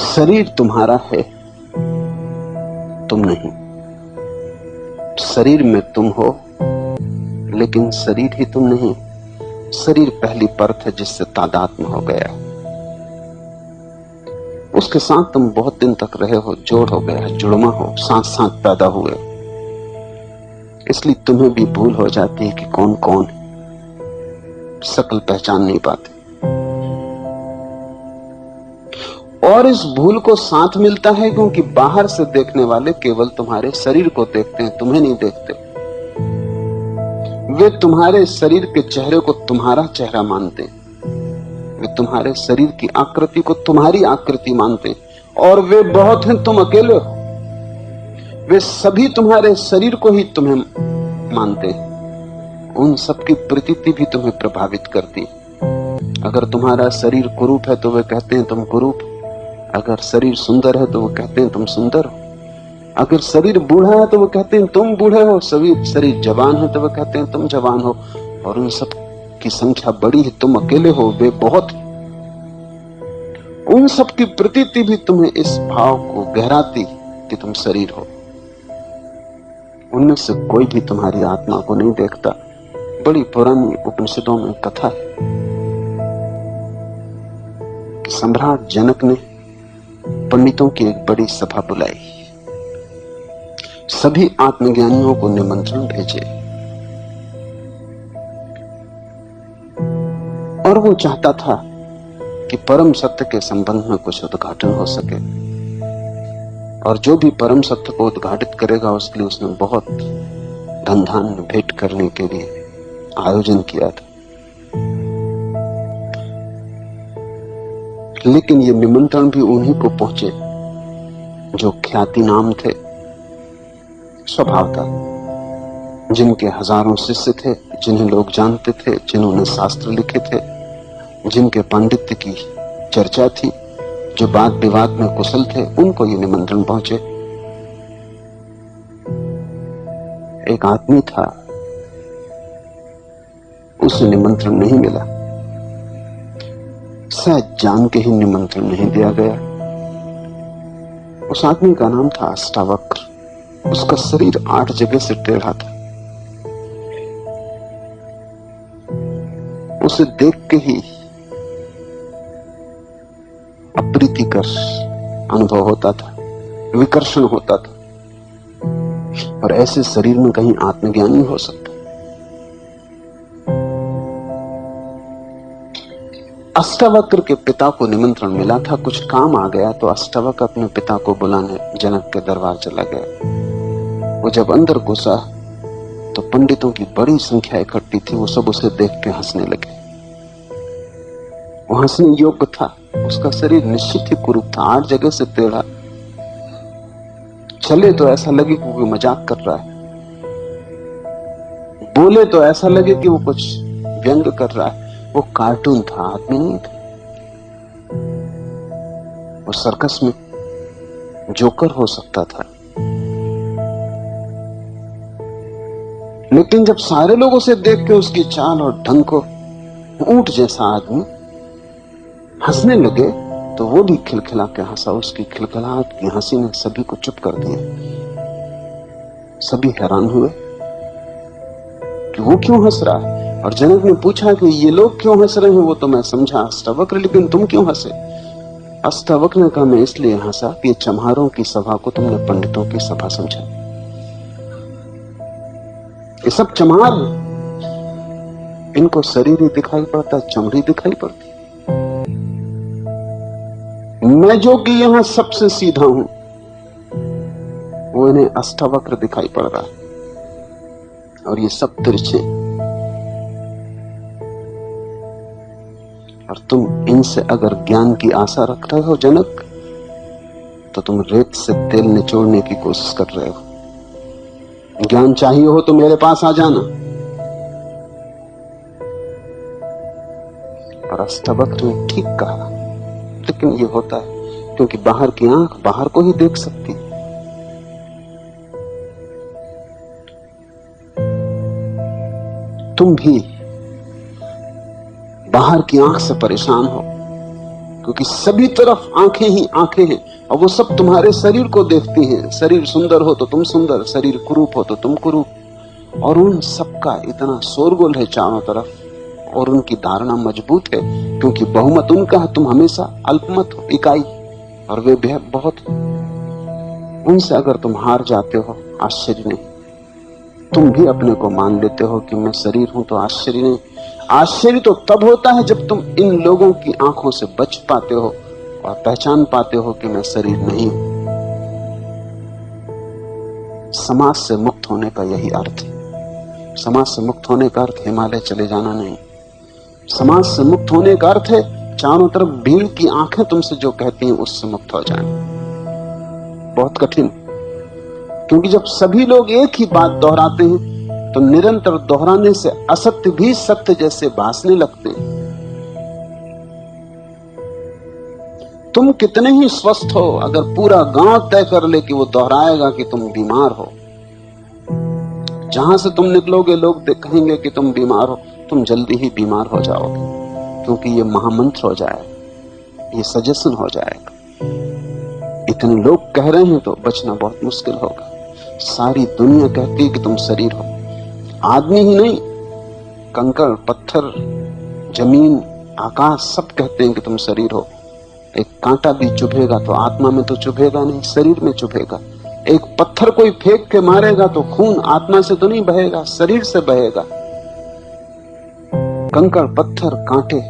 शरीर तुम्हारा है, तुम नहीं। शरीर में तुम हो, लेकिन शरीर ही तुम नहीं। शरीर पहली परत है जिससे तादात्म्य हो गया, उसके साथ तुम बहुत दिन तक रहे हो, जोड़ हो गया, जुड़वा हो, साथ साथ पैदा हुए, इसलिए तुम्हें भी भूल हो जाती है कि कौन कौन है, शक्ल पहचान नहीं पाते। और इस भूल को साथ मिलता है क्योंकि बाहर से देखने वाले केवल तुम्हारे शरीर को देखते हैं, तुम्हें नहीं देखते। वे तुम्हारे शरीर के चेहरे को तुम्हारा चेहरा मानते हैं, वे तुम्हारे शरीर की आकृति को तुम्हारी आकृति मानते हैं, और वे बहुत हैं, तुम अकेले हो। वे सभी तुम्हारे शरीर को ही तुम्हें मानते हैं, उन सबकी प्रतीति भी तुम्हें प्रभावित करती। अगर तुम्हारा शरीर कुरूप है तो वे कहते हैं तुम कुरूप, अगर शरीर सुंदर है तो वो कहते हैं तुम सुंदर हो, अगर शरीर बूढ़ा है तो वो कहते हैं तुम बूढ़े हो, शरीर जवान है तो वो कहते हैं तुम जवान हो, और उन सब की संख्या बड़ी है, तुम अकेले हो, वे बहुत है। उन सब की प्रतीति भी तुम्हें इस भाव को गहराती कि तुम शरीर हो। उनमें से कोई भी तुम्हारी आत्मा को नहीं देखता। बड़ी पुरानी उपनिषदों में कथा है कि सम्राट जनक ने पंडितों की एक बड़ी सभा बुलाई, सभी आत्मज्ञानियों को निमंत्रण भेजे, और वो चाहता था कि परम सत्य के संबंध में कुछ उद्घाटन हो सके, और जो भी परम सत्य को उद्घाटित करेगा उसके लिए उसने बहुत धन धान्य भेंट करने के लिए आयोजन किया था। लेकिन ये निमंत्रण भी उन्हीं को पहुंचे जो ख्याति नाम थे, स्वभाव था, जिनके हजारों शिष्य थे, जिन्हें लोग जानते थे, जिन्होंने शास्त्र लिखे थे, जिनके पांडित्य की चर्चा थी, जो वाद विवाद में कुशल थे, उनको ये निमंत्रण पहुंचे। एक आदमी था, उसे निमंत्रण नहीं मिला, शायद जान के ही निमंत्रण नहीं दिया गया। उस आदमी का नाम था अष्टावक्र। उसका शरीर 8 जगह से टेढ़ा था। उसे देख के ही अप्रीतिकर अनुभव होता था, विकर्षण होता था, और ऐसे शरीर में कहीं आत्मज्ञानी हो सकता। अष्टावक्र के पिता को निमंत्रण मिला था, कुछ काम आ गया तो अष्टावक्र अपने पिता को बुलाने जनक के दरबार चला गया। वो जब अंदर घुसा तो पंडितों की बड़ी संख्या इकट्ठी थी। वो सब उसे देख के हंसने लगे। वो हंसने योग्य था, उसका शरीर निश्चित ही कुरूप था, 8 जगह से टेढ़ा। चले तो ऐसा लगे कि वो मजाक कर रहा है, बोले तो ऐसा लगे कि वो कुछ व्यंग कर रहा है। वो कार्टून था, आदमी नहीं था। वो सर्कस में जोकर हो सकता था। लेकिन जब सारे लोग उसे देख के उसकी चाल और ढंग को ऊंट जैसा आदमी हंसने लगे तो वो भी खिलखिला के हंसा। उसकी खिलखिलाहट की हंसी ने सभी को चुप कर दिया। सभी हैरान हुए कि वो क्यों हंस रहा है। और जनक ने पूछा कि ये लोग क्यों हंस रहे हैं। वो तो मैं समझा अष्टावक्र, लेकिन तुम क्यों हंसे? अष्टावक्र ने कहा, मैं इसलिए हंसा कि चम्हारों की सभा को तुमने पंडितों की सभा समझा। ये सब चम्हार, इनको शरीर ही दिखाई पड़ता, चमड़ी दिखाई पड़ती। मैं जो कि यहां सबसे सीधा हूं, वो इन्हें अष्टावक्र दिखाई पड़ रहा है, और ये सब तिरछे। और तुम इनसे अगर ज्ञान की आशा रख रहे हो जनक, तो तुम रेत से तेल निचोड़ने की कोशिश कर रहे हो। ज्ञान चाहिए हो तो मेरे पास आ जाना। और अष्टावक्र ने ठीक कहा, लेकिन ये होता है क्योंकि बाहर की आंख बाहर को ही देख सकती। तुम भी बाहर की आंख से परेशान हो, क्योंकि सभी तरफ आंखें ही आंखें हैं, और वो सब तुम्हारे शरीर को देखती हैं। शरीर सुंदर हो तो तुम सुंदर, शरीर कुरूप हो तो तुम कुरूप, और उन सबका इतना शोरगुल है चारों तरफ, और उनकी धारणा मजबूत है क्योंकि बहुमत उनका है, तुम हमेशा अल्पमत हो, इकाई, और वे बहुत। उनसे अगर तुम हार जाते हो, आश्चर्य नहीं। तुम भी अपने को मान लेते हो कि मैं शरीर हूं, तो आश्चर्य नहीं। आश्चर्य तो तब होता है जब तुम इन लोगों की आंखों से बच पाते हो और पहचान पाते हो कि मैं शरीर नहीं हूं। समाज से मुक्त होने का यही अर्थ है। समाज से मुक्त होने का अर्थ हिमालय चले जाना नहीं। समाज से मुक्त होने का अर्थ है चारों तरफ भीड़ की आंखें तुमसे जो कहती हैं उससे मुक्त हो जाना। बहुत कठिन, क्योंकि जब सभी लोग एक ही बात दोहराते हैं तो निरंतर दोहराने से असत्य भी सत्य जैसे भासने लगते हैं। तुम कितने ही स्वस्थ हो, अगर पूरा गांव तय कर ले कि वो दोहराएगा कि तुम बीमार हो, जहां से तुम निकलोगे लोग कहेंगे कि तुम बीमार हो, तुम जल्दी ही बीमार हो जाओगे, क्योंकि ये महामंत्र हो जाएगा, ये सजेशन हो जाएगा। इतने लोग कह रहे हैं तो बचना बहुत मुश्किल होगा। सारी दुनिया कहती है कि तुम शरीर हो। आदमी ही नहीं, कंकड़, पत्थर, जमीन, आकाश सब कहते हैं कि तुम शरीर हो। एक कांटा भी चुभेगा तो आत्मा में तो चुभेगा नहीं, शरीर में चुभेगा। एक पत्थर कोई फेंक के मारेगा तो खून आत्मा से तो नहीं बहेगा, शरीर से बहेगा। कंकड़, पत्थर, कांटे,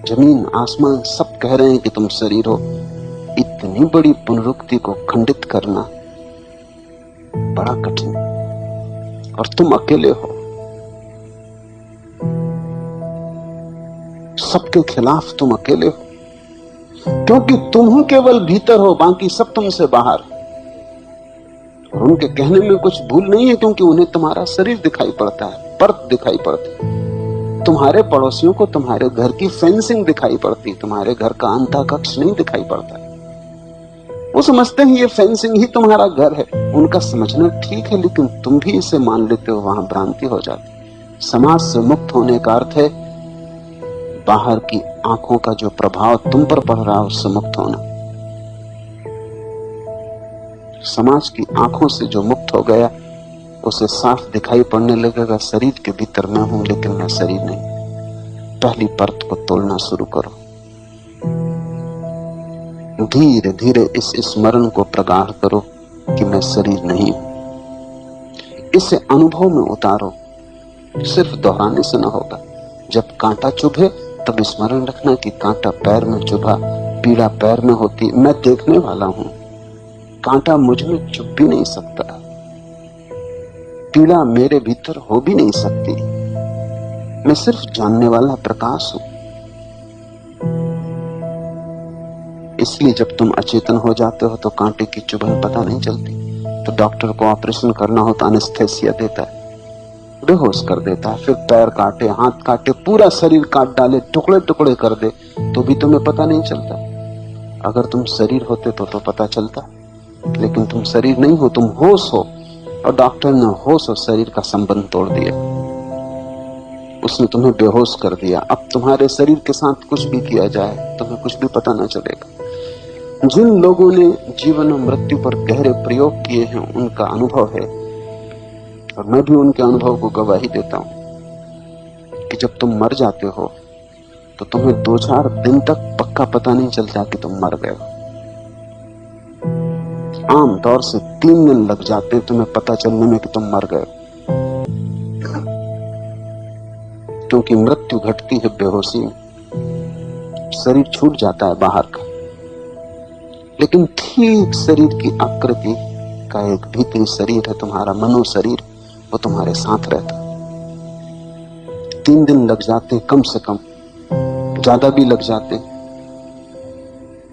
जमीन, आसमान सब कह रहे हैं कि तुम शरीर हो। इतनी बड़ी पुनरुक्ति को खंडित करना बड़ा कठिन, और तुम अकेले हो। सबके खिलाफ तुम अकेले हो। क्योंकि तुम ही केवल भीतर हो, बाकी सब तुमसे बाहर। और उनके कहने में कुछ भूल नहीं है, क्योंकि उन्हें तुम्हारा शरीर दिखाई पड़ता है, परत दिखाई पड़ती है। तुम्हारे पड़ोसियों को तुम्हारे घर की फेंसिंग दिखाई पड़ती, तुम्हारे घर का अंता कक्ष नहीं दिखाई पड़ता। वो समझते हैं ये फेंसिंग ही तुम्हारा घर है। उनका समझना ठीक है, लेकिन तुम भी इसे मान लेते हो, वहां भ्रांति हो जाती। समाज से मुक्त होने का अर्थ है बाहर की आंखों का जो प्रभाव तुम पर पड़ रहा है उससे मुक्त होना। समाज की आंखों से जो मुक्त हो गया उसे साफ दिखाई पड़ने लगेगा, शरीर के भीतर मैं हूं लेकिन मैं शरीर नहीं। पहली परत को तोड़ना शुरू करो। धीरे धीरे इस स्मरण को प्रगाढ़ करो कि मैं शरीर नहीं हूं। इसे अनुभव में उतारो, सिर्फ दोहराने से न होगा। जब कांटा चुभे तब स्मरण रखना कि कांटा पैर में चुभा, पीड़ा पैर में होती, मैं देखने वाला हूं, कांटा मुझ में चुभ भी नहीं सकता, पीड़ा मेरे भीतर हो भी नहीं सकती, मैं सिर्फ जानने वाला प्रकाश हूं। इसलिए जब तुम अचेतन हो जाते हो तो कांटे की चुभन पता नहीं चलती। तो डॉक्टर को ऑपरेशन करना हो तो एनेस्थेसिया देता है, बेहोश कर देता है, फिर पैर काटे, हाथ काटे, पूरा शरीर काट डाले, टुकड़े टुकड़े कर दे, तो भी तुम्हें पता नहीं चलता। अगर तुम शरीर होते तो पता चलता, लेकिन तुम शरीर नहीं हो, तुम होश हो। और डॉक्टर ने होश और शरीर का संबंध तोड़ दिया, उसने तुम्हें बेहोश कर दिया। अब तुम्हारे शरीर के साथ कुछ भी किया जाए तुम्हें कुछ भी पता न चलेगा। जिन लोगों ने जीवन और मृत्यु पर गहरे प्रयोग किए हैं उनका अनुभव है, और मैं भी उनके अनुभव को गवाही देता हूं, कि जब तुम मर जाते हो तो तुम्हें 2-4 दिन तक पक्का पता नहीं चलता कि तुम मर गए हो। आमतौर से 3 दिन लग जाते हैं तुम्हें पता चलने में कि तुम मर गए, क्योंकि मृत्यु घटती है बेहोशी में, शरीर छूट जाता है बाहर का। लेकिन ठीक शरीर की आकृति का एक भीतरी शरीर है, तुम्हारा मनो शरीर, वो तुम्हारे साथ रहता। 3 दिन लग जाते कम से कम, ज्यादा भी लग जाते।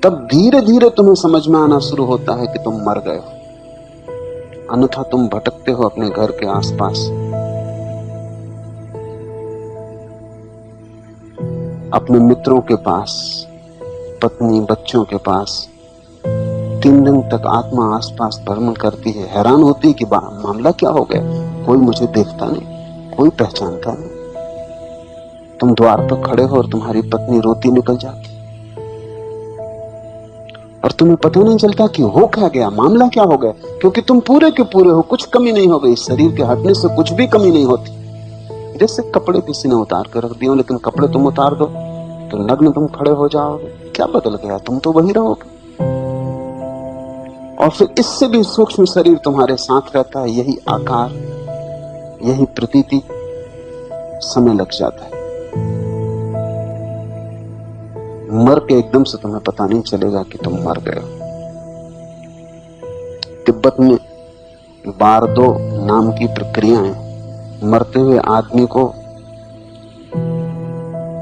तब धीरे धीरे तुम्हें समझ में आना शुरू होता है कि तुम मर गए हो। अन्यथा तुम भटकते हो अपने घर के आसपास, अपने मित्रों के पास, पत्नी बच्चों के पास। 3 दिन तक आत्मा आसपास भ्रमण करती है, हैरान होती है कि मामला क्या हो गया, कोई मुझे देखता नहीं, कोई पहचानता नहीं। तुम द्वार पर खड़े हो और तुम्हारी पत्नी रोती निकल जाती, और तुम्हें पता नहीं चलता कि हो क्या गया, मामला क्या हो गया, क्योंकि तुम पूरे के पूरे हो, कुछ कमी नहीं हो गई। शरीर के हटने से कुछ भी कमी नहीं होती। जैसे कपड़े किसी ने उतार कर रख दिए, लेकिन कपड़े तुम उतार दो तो नग्न तुम खड़े हो जाओगे, क्या बदल गया, तुम तो वही रहोगे। और फिर इससे भी सूक्ष्म शरीर तुम्हारे साथ रहता है, यही आकार, यही प्रतीति, समय लग जाता है। मर के एकदम से तुम्हें पता नहीं चलेगा कि तुम मर गए हो। तिब्बत में बारदो नाम की प्रक्रिया है। मरते हुए आदमी को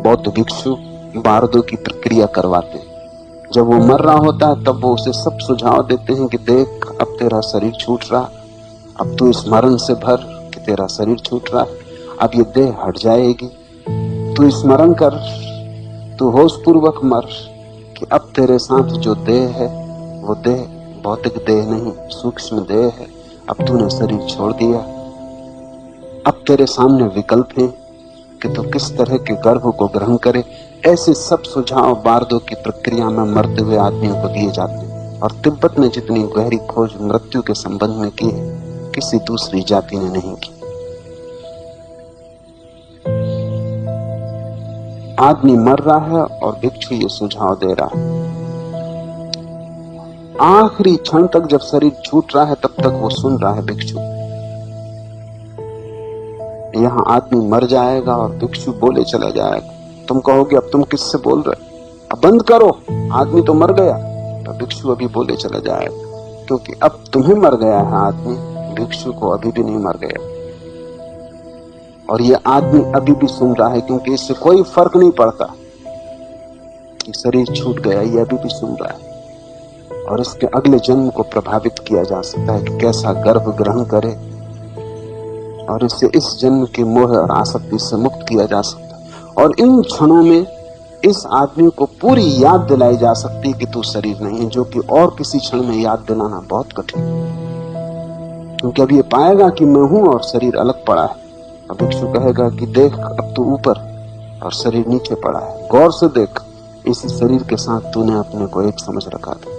बौद्ध भिक्षु बारदो की प्रक्रिया करवाते हैं। जब वो मर रहा होता है तब वो उसे सब सुझाव देते हैं कि देख, अब तेरा शरीर छूट रहा, अब तू स्मरण से भर कि तेरा शरीर छूट रहा है, अब ये देह हट जाएगी, तू स्मरण कर, तू होश पूर्वक मर कि अब तेरे साथ जो देह है वो देह भौतिक देह नहीं, सूक्ष्म देह है। अब तूने शरीर छोड़ दिया, अब तेरे सामने विकल्प है कि तू किस तरह के गर्भ को ग्रहण करे। ऐसे सब सुझाव बारदो की प्रक्रिया में मरते हुए आदमियों को दिए जाते हैं। और तिब्बत ने जितनी गहरी खोज मृत्यु के संबंध में की है, किसी दूसरी जाति ने नहीं की। आदमी मर रहा है और भिक्षु ये सुझाव दे रहा है। आखिरी क्षण तक जब शरीर छूट रहा है तब तक वो सुन रहा है भिक्षु। यहां आदमी मर जाएगा और भिक्षु बोले चला जाएगा। तुम कहोगे अब तुम किससे बोल रहे, अब बंद करो, आदमी तो मर गया। तो भिक्षु अभी बोले चला जाएगा, क्योंकि अब तुम्हें मर गया है आदमी, भिक्षु को अभी भी नहीं मर गया। और ये आदमी अभी भी सुन रहा है, क्योंकि इससे कोई फर्क नहीं पड़ता कि शरीर छूट गया, ये अभी भी सुन रहा है और इसके अगले जन्म को प्रभावित किया जा सकता है कि कैसा गर्भ ग्रहण करे और इससे इस जन्म के मोह और आसक्ति से मुक्त किया जा सकता है। और इन क्षणों में इस आदमी को पूरी याद दिलाई जा सकती है कि तू शरीर नहीं है, जो कि और किसी क्षण में याद दिलाना बहुत कठिन है, क्योंकि अब ये पाएगा कि मैं हूं और शरीर अलग पड़ा है। अब भिक्षु कहेगा कि देख, अब तू ऊपर और शरीर नीचे पड़ा है, गौर से देख, इसी शरीर के साथ तूने अपने को एक समझ रखा था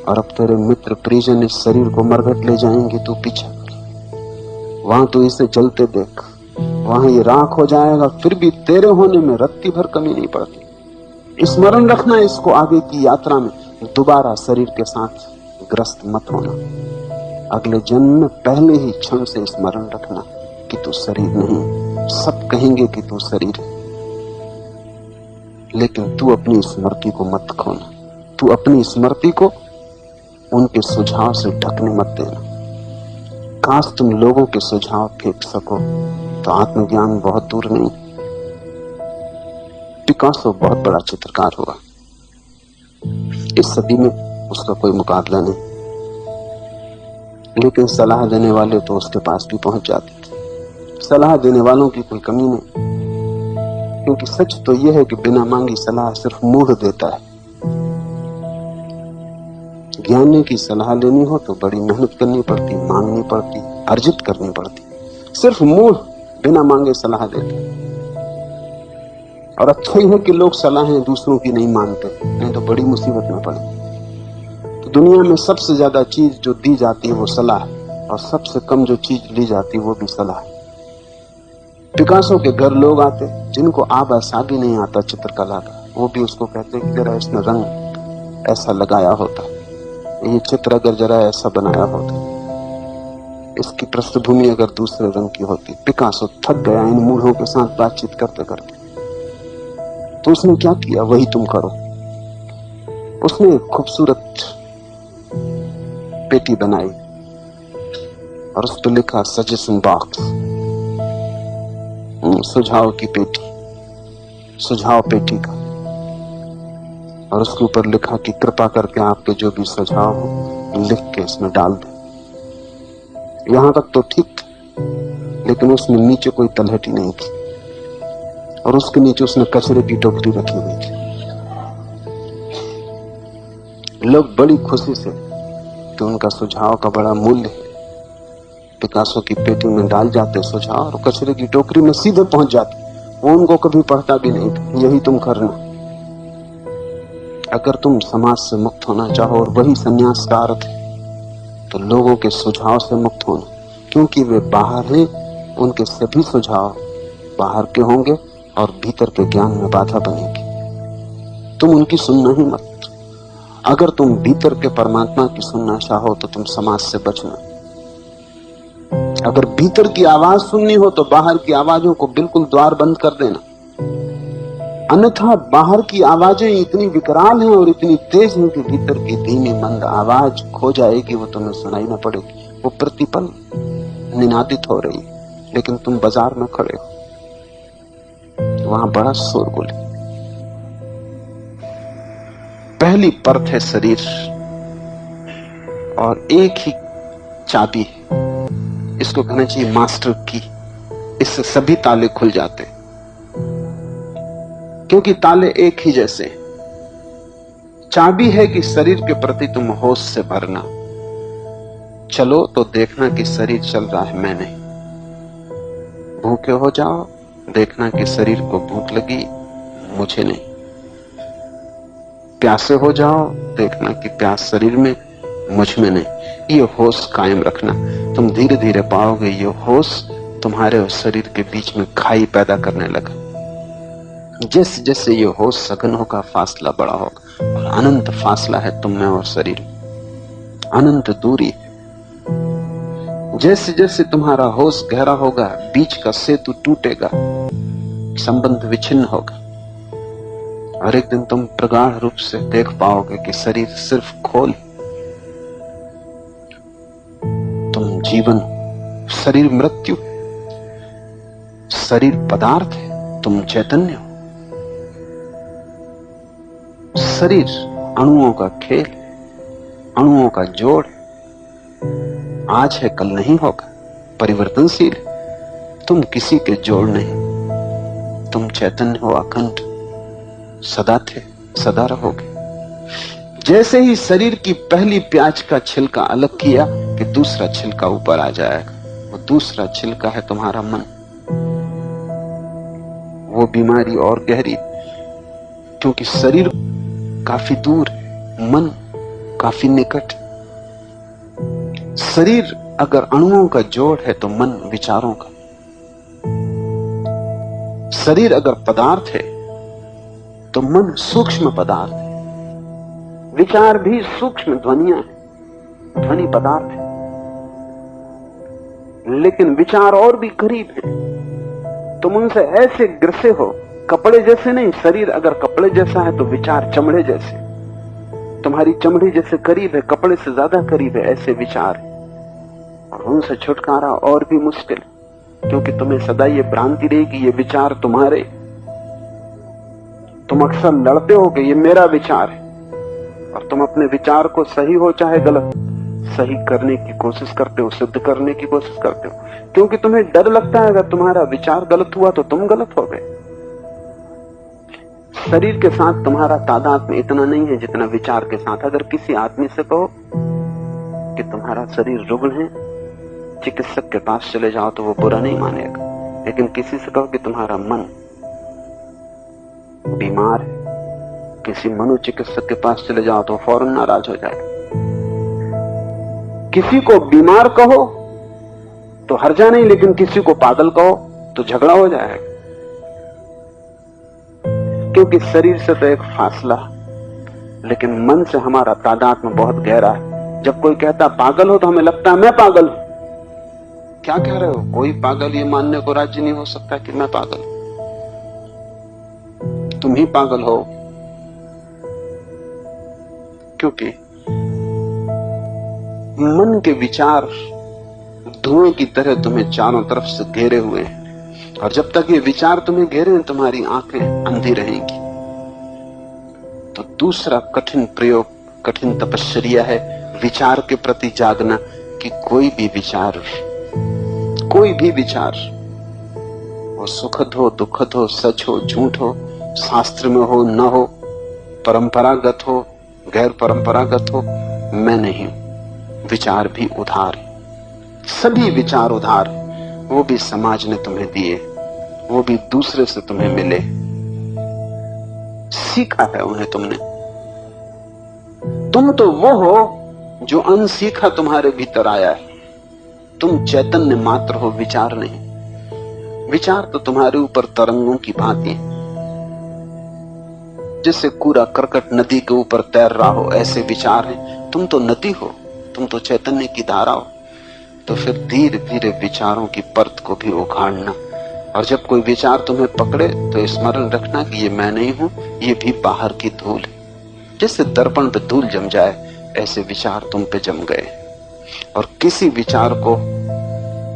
और अब तेरे मित्र परिजन इस शरीर को मरघट ले जाएंगे, तू पीछा कर। वहां तू इसे जलते देख, वहां ये राख हो जाएगा, फिर भी तेरे होने में रत्ती भर कमी नहीं पड़ती। स्मरण रखना इसको, आगे की यात्रा में दोबारा शरीर के साथ ग्रस्त मत होना। अगले जन्म में पहले ही क्षण से स्मरण रखना कि तू शरीर नहीं। सब कहेंगे कि तू शरीर है, लेकिन तू अपनी स्मृति को मत खोना। तू अपनी स्मृति को उनके सुझाव से ढकने मत देना। काश तुम लोगों के सुझाव फेंक सको तो आत्मज्ञान बहुत दूर नहीं। पिकासो बहुत बड़ा चित्रकार हुआ, इस सदी में उसका कोई मुकाबला नहीं, लेकिन सलाह देने वाले तो उसके पास भी पहुंच जाते थे। सलाह देने वालों की कोई कमी नहीं, क्योंकि सच तो यह है कि बिना मांगी सलाह सिर्फ मूढ़ देता है। ज्ञानी की सलाह लेनी हो तो बड़ी मेहनत करनी पड़ती, मांगनी पड़ती, अर्जित करनी पड़ती। सिर्फ मूढ़ बिना मांगे सलाह देते। और अच्छा ही है कि लोग सलाहें दूसरों की नहीं मानते, नहीं तो बड़ी मुसीबत में पड़े। तो दुनिया में सबसे ज्यादा चीज जो दी जाती है वो सलाह, और सबसे कम जो चीज ली जाती है वो भी सलाह। पिकासो के घर लोग आते जिनको आबा सागी नहीं आता चित्रकला का, वो भी उसको कहते कि जरा इसने रंग ऐसा लगाया होता, ये चित्र अगर जरा ऐसा बनाया होता, इसकी पृष्ठभूमि अगर दूसरे रंग की होती। पिकासो थक गया इन मूढ़ों के साथ बातचीत करते करते, तो उसने क्या किया वही तुम करो। उसने एक खूबसूरत पेटी बनाई और उस पर लिखा सजेशन बॉक्स, सुझाव की पेटी, सुझाव पेटी का। और उसके ऊपर लिखा कि कृपा करके आपके जो भी सुझाव हो लिख के इसमें डाल दें। यहां तक तो ठीक था, लेकिन उसमें नीचे कोई तलहटी नहीं थी और उसके नीचे उसने कचरे की टोकरी रखी हुई थी। लोग बड़ी खुशी से कि उनका सुझाव का बड़ा मूल्य है, पिकासो की पेटी में डाल जाते सुझाव और कचरे की टोकरी में सीधे पहुंच जाते। वो उनको कभी पढ़ता भी नहीं था। यही तुम करना, अगर तुम समाज से मुक्त होना चाहो, और वही संन्यास का अर्थ है, तो लोगों के सुझाव से मुक्त होना, क्योंकि वे बाहर हैं। उनके सभी सुझाव बाहर के होंगे और भीतर के ज्ञान में बाधा बनेगी। तुम उनकी सुनना ही मत। अगर तुम भीतर के परमात्मा की सुनना चाहो तो तुम समाज से बचना। अगर भीतर की आवाज सुननी हो तो बाहर की आवाजों को बिल्कुल द्वार बंद कर देना, अन्यथा बाहर की आवाजें इतनी विकराल हैं और इतनी तेज हैं कि भीतर की धीमी मंद आवाज खो जाएगी, वो तुम्हें सुनाई ना पड़ेगी। वो प्रतिपल निनादित हो रही, लेकिन तुम बाजार में खड़े हो, वहां बड़ा शोरगुल है। पहली परत है शरीर, और एक ही चाबी है, इसको कहना चाहिए मास्टर की। इससे सभी ताले खुल जाते, क्योंकि ताले एक ही जैसे हैं। चाबी है कि शरीर के प्रति तुम होश से भरना। चलो तो देखना कि शरीर चल रहा है, मैं नहीं। भूखे हो जाओ, देखना कि शरीर को भूख लगी, मुझे नहीं। प्यासे हो जाओ, देखना कि प्यास शरीर में, मुझ में नहीं। ये होश कायम रखना। तुम धीरे धीरे पाओगे ये होश तुम्हारे और शरीर के बीच में खाई पैदा करने लगा। जैसे जैसे ये होश सघन होगा, फासला बड़ा होगा, और अनंत फासला है तुम में और शरीर, अनंत दूरी। जैसे जैसे तुम्हारा होश गहरा होगा, बीच का सेतु टूटेगा, संबंध विच्छिन्न होगा, और एक दिन तुम प्रगाढ़ रूप से देख पाओगे कि शरीर सिर्फ खोल, तुम जीवन, शरीर मृत्यु, शरीर पदार्थ है, तुम चैतन्य हो। शरीर अणुओं का खेल, अणुओं का जोड़, आज है कल नहीं होगा, परिवर्तनशील। तुम किसी के जोड़ नहीं, तुम चैतन्य हो, अखंड, सदा थे, सदा रहोगे। जैसे ही शरीर की पहली प्याज का छिलका अलग किया कि दूसरा छिलका ऊपर आ जाएगा, वो दूसरा छिलका है तुम्हारा मन। वो बीमारी और गहरी, क्योंकि शरीर काफी दूर है, मन काफी निकट। शरीर अगर अणुओं का जोड़ है तो मन विचारों का। शरीर अगर पदार्थ है तो मन सूक्ष्म पदार्थ है। विचार भी सूक्ष्म ध्वनियां हैं, ध्वनि पदार्थ है, लेकिन विचार और भी करीब है। तुम उनसे ऐसे ग्रसे हो, कपड़े जैसे नहीं। शरीर अगर कपड़े जैसा है तो विचार चमड़े जैसे। तुम्हारी चमड़ी जैसे करीब है, कपड़े से ज्यादा करीब है, ऐसे विचार है। और उनसे छुटकारा और भी मुश्किल, क्योंकि तुम्हें सदा ये भ्रांति रहेगी ये विचार तुम्हारे। तुम अक्सर लड़ते हो कि ये मेरा विचार है, और तुम अपने विचार को सही हो चाहे गलत, सही करने की कोशिश करते हो, सिद्ध करने की कोशिश करते हो, क्योंकि तुम्हें डर लगता है अगर तुम्हारा विचार गलत हुआ तो तुम गलत हो गए। शरीर के साथ तुम्हारा तादात्म्य इतना नहीं है जितना विचार के साथ। अगर किसी आदमी से कहो कि तुम्हारा शरीर रुग्ण है, चिकित्सक के पास चले जाओ तो वो बुरा नहीं मानेगा, लेकिन किसी से कहो कि तुम्हारा मन बीमार है, किसी मनोचिकित्सक के पास चले जाओ तो फौरन नाराज हो जाएगा। किसी को बीमार कहो तो हर्जा नहीं, लेकिन किसी को पागल कहो तो झगड़ा हो जाएगा, क्योंकि शरीर से तो एक फासला, लेकिन मन से हमारा तादात्म्य बहुत गहरा है। जब कोई कहता पागल हो तो हमें लगता है मैं पागल हूं। क्या कह रहे हो? कोई पागल ये मानने को राजी नहीं हो सकता कि मैं पागल हूं। तुम ही पागल हो, क्योंकि मन के विचार धुएं की तरह तुम्हें चारों तरफ से घेरे हुए हैं, और जब तक ये विचार तुम्हें घेरे हैं तुम्हारी आंखें अंधी रहेंगी। तो दूसरा कठिन प्रयोग, कठिन तपश्चर्या है विचार के प्रति जागना, कि कोई भी विचार, वो सुखद हो, दुखद हो, सच हो, झूठ हो, शास्त्र में हो, न हो, परंपरागत हो, गैर परंपरागत हो, मैं नहीं हूं। विचार भी उधार है, सभी विचार उधार है। वो भी समाज ने तुम्हें दिए, वो भी दूसरे से तुम्हें मिले, सीखा है उन्हें तुमने। तुम तो वो हो जो अनसीखा तुम्हारे भीतर आया है। तुम चैतन्य मात्र हो, विचार नहीं। विचार तो तुम्हारे ऊपर तरंगों की भांति है, जैसे कूड़ा करकट नदी के ऊपर तैर रहा हो, ऐसे विचार हैं। तुम तो नदी हो, तुम तो चैतन्य की धारा हो। तो फिर धीरे धीरे विचारों की परत को भी उखाड़ना, और जब कोई विचार तुम्हें पकड़े तो स्मरण रखना कि ये मैं नहीं हूं, ये भी बाहर की धूल है। जैसे दर्पण पे धूल जम जाए, ऐसे विचार तुम पे जम गए। और किसी विचार को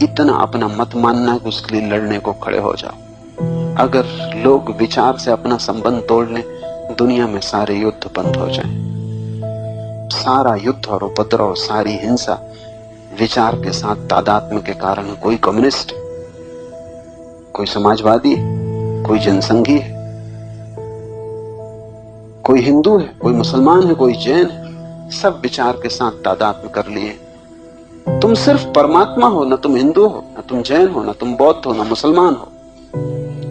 इतना अपना मत मानना कि उसके लिए लड़ने को खड़े हो जाओ। अगर लोग विचार से अपना संबंध तोड़ लें, दुनिया में सारे युद्ध बंद हो जाएं। सारा युद्ध और उपद्रव, सारी हिंसा विचार के साथ तादात्म्य के कारण है। कोई कम्युनिस्ट, कोई समाजवादी है, कोई जनसंघी है, कोई हिंदू है, कोई मुसलमान है, कोई जैन है, सब विचार के साथ तादात्म्य कर लिए। तुम सिर्फ परमात्मा हो, न तुम हिंदू हो, न तुम जैन हो, न तुम बौद्ध हो, न मुसलमान हो।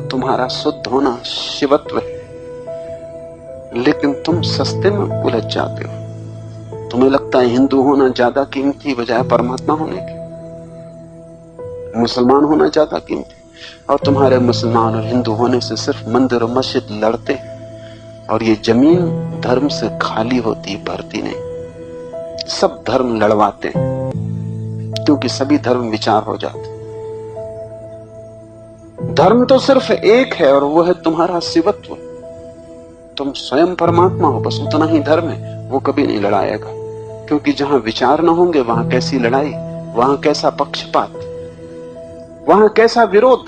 तुम्हारा शुद्ध होना शिवत्व है, लेकिन तुम सस्ते में उलझ जाते हो। तुम्हें लगता है हिंदू होना ज्यादा कीमती बजाय परमात्मा होने के, मुसलमान होना ज्यादा कीमती। और तुम्हारे मुसलमान और हिंदू होने से सिर्फ मंदिर और मस्जिद लड़ते, और ये जमीन धर्म से खाली होती, भरती नहीं। सब धर्म लड़वाते, क्योंकि सभी धर्म विचार हो जाते। धर्म तो सिर्फ एक है, और वो है तुम्हारा शिवत्व। तुम स्वयं परमात्मा हो, बस उतना ही धर्म है। वो कभी नहीं लड़ाएगा, क्योंकि जहां विचार न होंगे वहां कैसी लड़ाई, वहां कैसा पक्षपात, वहां कैसा विरोध।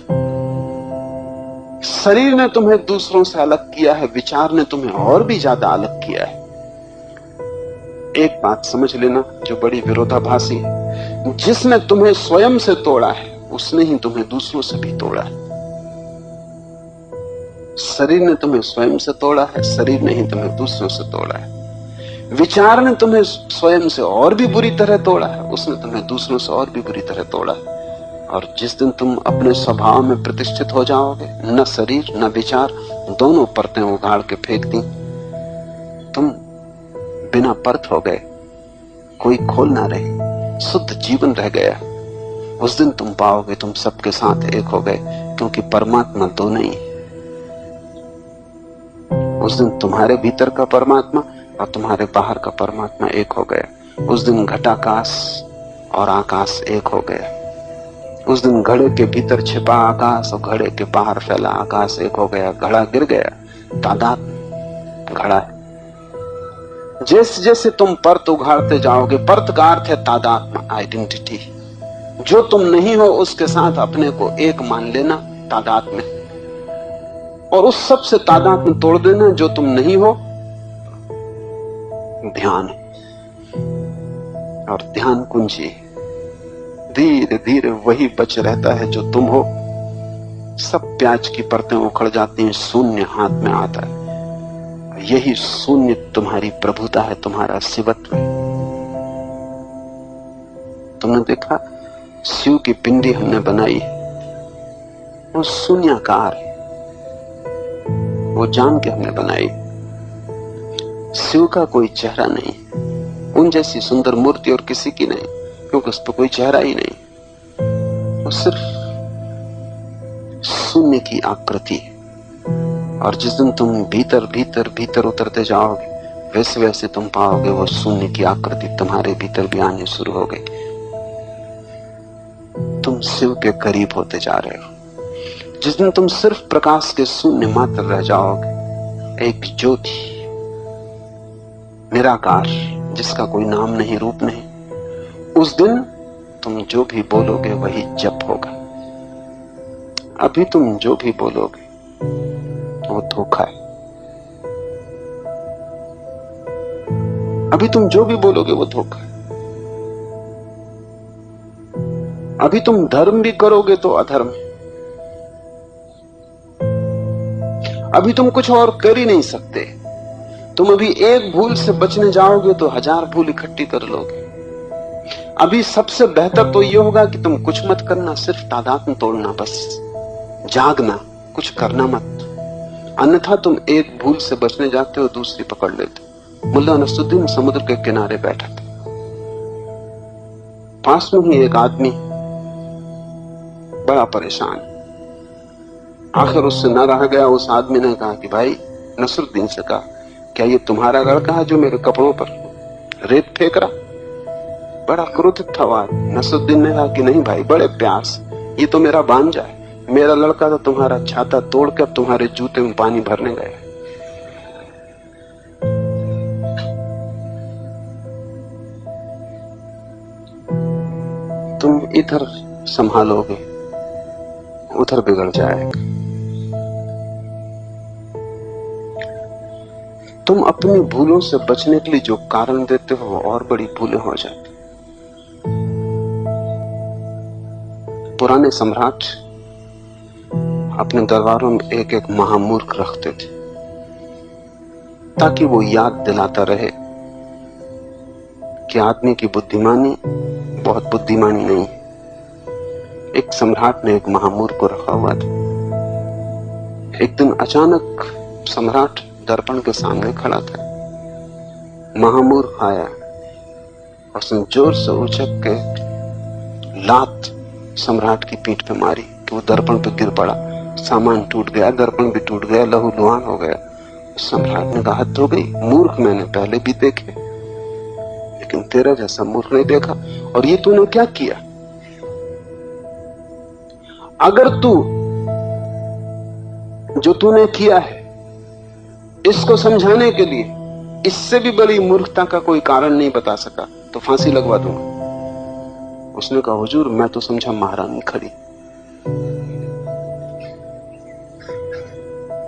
शरीर ने तुम्हें दूसरों से अलग किया है, विचार ने तुम्हें और भी ज्यादा अलग किया है। एक बात समझ लेना जो बड़ी विरोधाभासी है, जिसने तुम्हें स्वयं से तोड़ा है उसने ही तुम्हें दूसरों से भी तोड़ा है। शरीर ने तुम्हें स्वयं से तोड़ा है, शरीर ने ही तुम्हें दूसरों से तोड़ा है। विचार ने तुम्हें स्वयं से और भी बुरी तरह तोड़ा है, उसने तुम्हें दूसरों से और भी बुरी तरह तोड़ा है। और जिस दिन तुम अपने स्वभाव में प्रतिष्ठित हो जाओगे, न शरीर न विचार, दोनों परतें उगाड़ के फेंक दी, तुम बिना परत हो गए, कोई खोल ना रही, शुद्ध जीवन रह गया। उस दिन तुम पाओगे तुम सबके साथ एक हो गए, क्योंकि परमात्मा दो नहीं है। उस दिन तुम्हारे भीतर का परमात्मा और तुम्हारे बाहर का परमात्मा एक हो गया। उस दिन घटाकाश और आकाश एक हो गया। उस दिन घड़े के भीतर छिपा आकाश और घड़े के बाहर फैला आकाश एक हो गया। घड़ा गिर गया, तादात्म्य घड़ा है। जैसे जैसे तुम परत उघाड़ते जाओगे, परत का अर्थ है तादात्म्य, आइडेंटिटी। जो तुम नहीं हो उसके साथ अपने को एक मान लेना, तादात्म्य। और उस सब से तादात्म्य तोड़ देना जो तुम नहीं हो, ध्यान है। और ध्यान कुंजी, धीरे धीरे वही बच रहता है जो तुम हो। सब प्याज की परतें उखड़ जाती हैं, शून्य हाथ में आता है। यही शून्य तुम्हारी प्रभुता है, तुम्हारा शिवत्व है। तुमने देखा शिव की पिंडी हमने बनाई है, वो शून्याकार है, वो जान के हमने बनाई। शिव का कोई चेहरा नहीं, उन जैसी सुंदर मूर्ति और किसी की नहीं, क्योंकि उस पर कोई चेहरा ही नहीं, वो सिर्फ शून्य की आकृति है। और जिस दिन तुम भीतर भीतर भीतर उतरते जाओगे, वैसे वैसे तुम पाओगे वो शून्य की आकृति तुम्हारे भीतर भी आनी शुरू हो गई। तुम शिव के करीब होते जा रहे हो। जिस दिन तुम सिर्फ प्रकाश के शून्य मात्र रह जाओगे, एक ज्योति, निराकार, जिसका कोई नाम नहीं, रूप नहीं, उस दिन तुम जो भी बोलोगे वही जप होगा। अभी तुम जो भी बोलोगे वो धोखा है। अभी तुम जो भी बोलोगे वो धोखा है। अभी तुम धर्म भी करोगे तो अधर्म है। अभी तुम कुछ और कर ही नहीं सकते। तुम अभी एक भूल से बचने जाओगे तो 1000 भूल इकट्ठी कर लोगे। अभी सबसे बेहतर तो यह होगा कि तुम कुछ मत करना, सिर्फ तादात्म्य तोड़ना, बस जागना, कुछ करना मत। अन्यथा तुम एक भूल से बचने जाते हो, दूसरी पकड़ लेते। मुल्ला नसरुद्दीन समुद्र के किनारे बैठा था। पास में ही एक आदमी बड़ा परेशान। आखिर उससे न रहा गया। उस आदमी ने कहा कि भाई, नसरुद्दीन से कहा, क्या ये तुम्हारा लड़का है जो मेरे कपड़ों पर रेत फेंक रहा? बड़ा क्रोधित था वो आदमी। नसरुद्दीन ने कहा कि नहीं भाई, बड़े प्यार से, ये तो मेरा भांजा है। मेरा लड़का तो तुम्हारा छाता तोड़ कर तुम्हारे जूते में पानी भरने गया। तुम इधर संभालोगे, उधर बिगड़ जाएगा। तुम अपनी भूलों से बचने के लिए जो कारण देते हो और बड़ी भूलें हो जाती। पुराने सम्राट अपने दरबारों में एक एक महामूर्ख रखते थे, ताकि वो याद दिलाता रहे कि आदमी की बुद्धिमानी बहुत बुद्धिमानी नहीं। एक सम्राट ने एक महामूर्ख को रखा हुआ था। एक दिन अचानक सम्राट दर्पण के सामने खड़ा था। महामूर्ख आया, उसने जोर से उछक के लात सम्राट की पीठ पे मारी कि वो दर्पण पे गिर पड़ा। सामान टूट गया, दर्पण भी टूट गया, लहूलुहान हो गया। सम्राट ने कहा, हद हो गई, मूर्ख मैंने पहले भी देखे, लेकिन तेरा जैसा मूर्ख नहीं देखा। और ये तूने क्या किया? अगर तू जो तूने किया है इसको समझाने के लिए इससे भी बड़ी मूर्खता का कोई कारण नहीं बता सका तो फांसी लगवा दूंगा। उसने कहा, हुजूर मैं तो समझा महारानी खड़ी।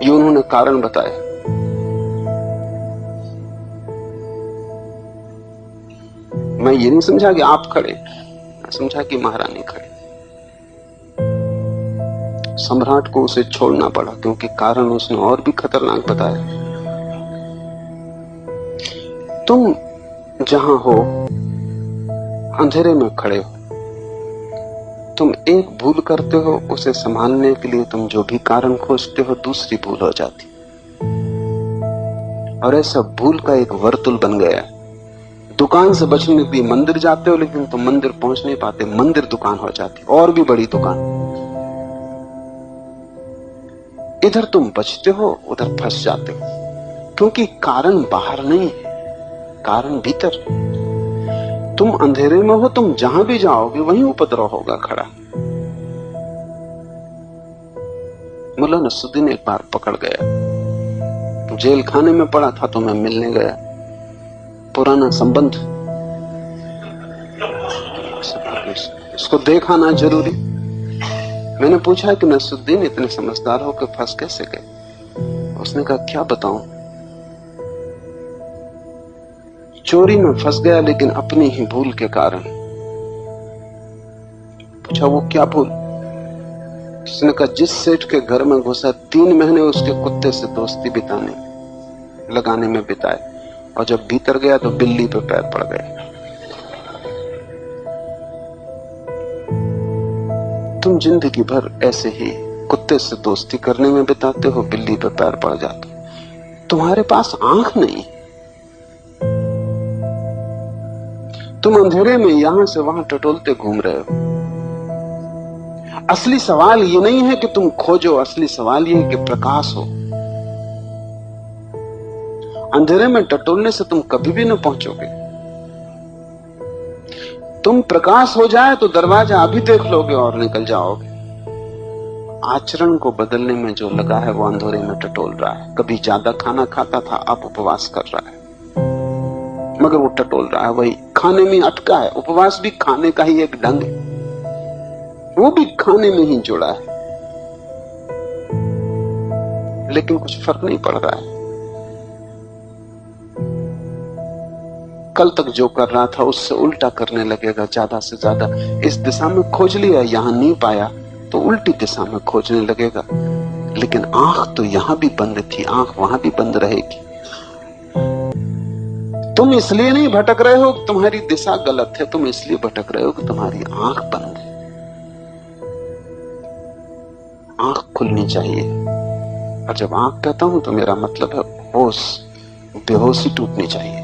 ये उन्होंने कारण बताया। मैं ये नहीं समझा कि आप खड़े, मैं समझा कि महारानी खड़े। सम्राट को उसे छोड़ना पड़ा क्योंकि कारण उसने और भी खतरनाक बताया। तुम जहां हो अंधेरे में खड़े हो, तुम एक भूल करते हो, उसे संभालने के लिए तुम जो भी कारण खोजते हो दूसरी भूल हो जाती, और ऐसा भूल का एक वर्तुल बन गया। दुकान से बचने के लिए मंदिर जाते हो, लेकिन तुम मंदिर पहुंच नहीं पाते, मंदिर दुकान हो जाती, और भी बड़ी दुकान। इधर तुम बचते हो, उधर फंस जाते हो, क्योंकि कारण बाहर नहीं है, कारण भीतर। तुम अंधेरे में हो, तुम जहां भी जाओगे वहीं उपद्रव होगा खड़ा। मुल्ला नसरुद्दीन एक बार पकड़ गया, जेल खाने में पड़ा था तो मैं मिलने गया, पुराना संबंध, इसको देखाना जरूरी। मैंने पूछा कि नसरुद्दीन इतने समझदार हो कि फंस कैसे गए? उसने कहा क्या बताऊं, चोरी में फंस गया, लेकिन अपनी ही भूल के कारण। पूछा वो क्या भूल? उसने कहा जिस सेठ के घर में घुसा 3 महीने उसके कुत्ते से दोस्ती लगाने में बिताए, और जब भीतर गया तो बिल्ली पे पैर पड़ गए। तुम जिंदगी भर ऐसे ही कुत्ते से दोस्ती करने में बिताते हो, बिल्ली पे पैर पड़ जाते हो। तुम्हारे पास आंख नहीं, तुम अंधेरे में यहां से वहां टटोलते घूम रहे हो। असली सवाल ये नहीं है कि तुम खोजो, असली सवाल ये है कि प्रकाश हो। अंधेरे में टटोलने से तुम कभी भी न पहुंचोगे। तुम प्रकाश हो जाए तो दरवाजा अभी देख लोगे और निकल जाओगे। आचरण को बदलने में जो लगा है वो अंधेरे में टटोल रहा है। कभी ज्यादा खाना खाता था, अब उपवास कर रहा है, मगर वो टटोल रहा है, वही खाने में अटका है। उपवास भी खाने का ही एक ढंग है, वो भी खाने में ही जुड़ा है, लेकिन कुछ फर्क नहीं पड़ रहा है। कल तक जो कर रहा था उससे उल्टा करने लगेगा, ज्यादा से ज्यादा। इस दिशा में खोज लिया, यहां नहीं पाया तो उल्टी दिशा में खोजने लगेगा। लेकिन आंख तो यहां भी बंद थी, आंख वहां भी बंद रहेगी। तुम इसलिए नहीं भटक रहे हो कि तुम्हारी दिशा गलत है, तुम इसलिए भटक रहे हो कि तुम्हारी आंख बंद है। आंख खुलनी चाहिए, और जब आंख कहता हूं तो मेरा मतलब है होश, बेहोशी टूटनी चाहिए,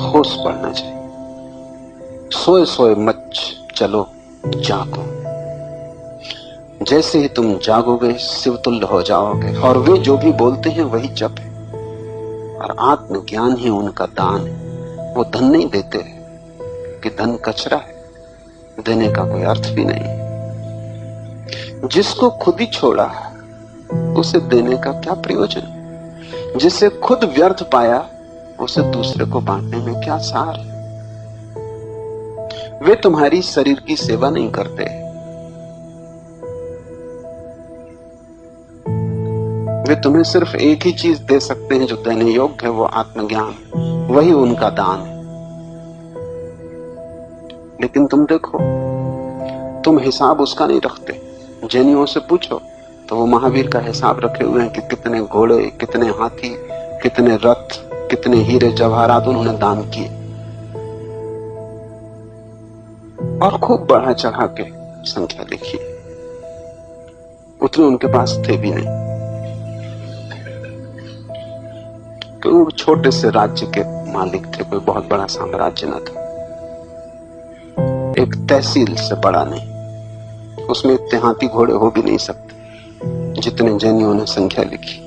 होश पड़ना चाहिए। सोए सोए मत चलो, जागो। जैसे ही तुम जागोगे शिवतुल्य हो जाओगे, और वे जो भी बोलते हैं वही जप है, और आत्मज्ञान ही उनका दान है। वो धन नहीं देते कि धन कचरा है, देने का कोई अर्थ भी नहीं। जिसको खुद ही छोड़ा उसे देने का क्या प्रयोजन? जिसे खुद व्यर्थ पाया उसे दूसरे को बांटने में क्या सार है? वे तुम्हारी शरीर की सेवा नहीं करते, वे तुम्हें सिर्फ एक ही चीज दे सकते हैं जो देने योग्य है, वो आत्मज्ञान, वही उनका दान है। लेकिन तुम देखो, तुम हिसाब उसका नहीं रखते। जैनियों से पूछो तो वो महावीर का हिसाब रखे हुए हैं कि कितने घोड़े, कितने हाथी, कितने रथ, कितने हीरे जवाहरात उन्होंने दान किए, और खूब बढ़ा चढ़ा के संख्या लिखी। उतने उनके पास थे भी नहीं, क्योंकि वो छोटे से राज्य के मालिक थे, कोई बहुत बड़ा साम्राज्य न था, एक तहसील से बड़ा नहीं। उसमें इतने हाथी घोड़े हो भी नहीं सकते जितने जैनियों ने संख्या लिखी।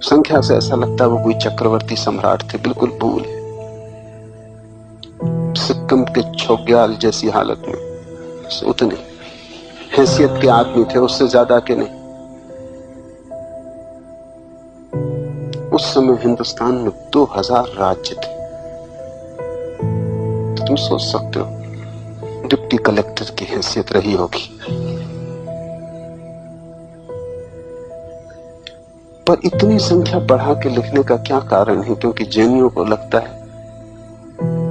संख्या से ऐसा लगता है वो कोई चक्रवर्ती सम्राट थे, बिल्कुल भूल है। सिक्किम के छोग्याल जैसी हालत में उतने हैसियत के आदमी थे, उससे ज्यादा के नहीं। उस समय हिंदुस्तान में 2000 राज्य थे। तो तुम सोच सकते हो डिप्टी कलेक्टर की हैसियत रही होगी। पर इतनी संख्या बढ़ा के लिखने का क्या कारण है? क्योंकि जैनियों को लगता है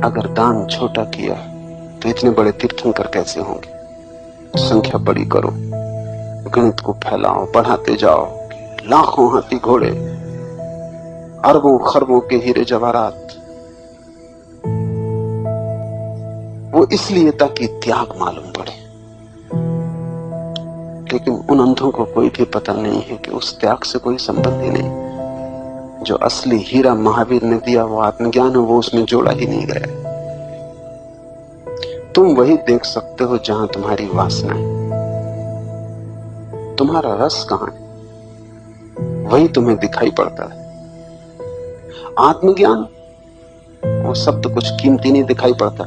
अगर दान छोटा किया तो इतने बड़े तीर्थंकर कैसे होंगे। संख्या बड़ी करो, गणित को फैलाओ, बढ़ाते जाओ, लाखों हाथी घोड़े, अरबों खरबों के हीरे जवाहरात। वो इसलिए ताकि त्याग मालूम पड़े। लेकिन उन अंधों को कोई भी पता नहीं है कि उस त्याग से कोई संबंध ही नहीं। जो असली हीरा महावीर ने दिया वो आत्मज्ञान है, वो उसमें जोड़ा ही नहीं गया। तुम वही देख सकते हो जहां तुम्हारी वासना है। तुम्हारा रस कहां है वही तुम्हें दिखाई पड़ता है। आत्मज्ञान वो शब्द कुछ कीमती नहीं दिखाई पड़ता।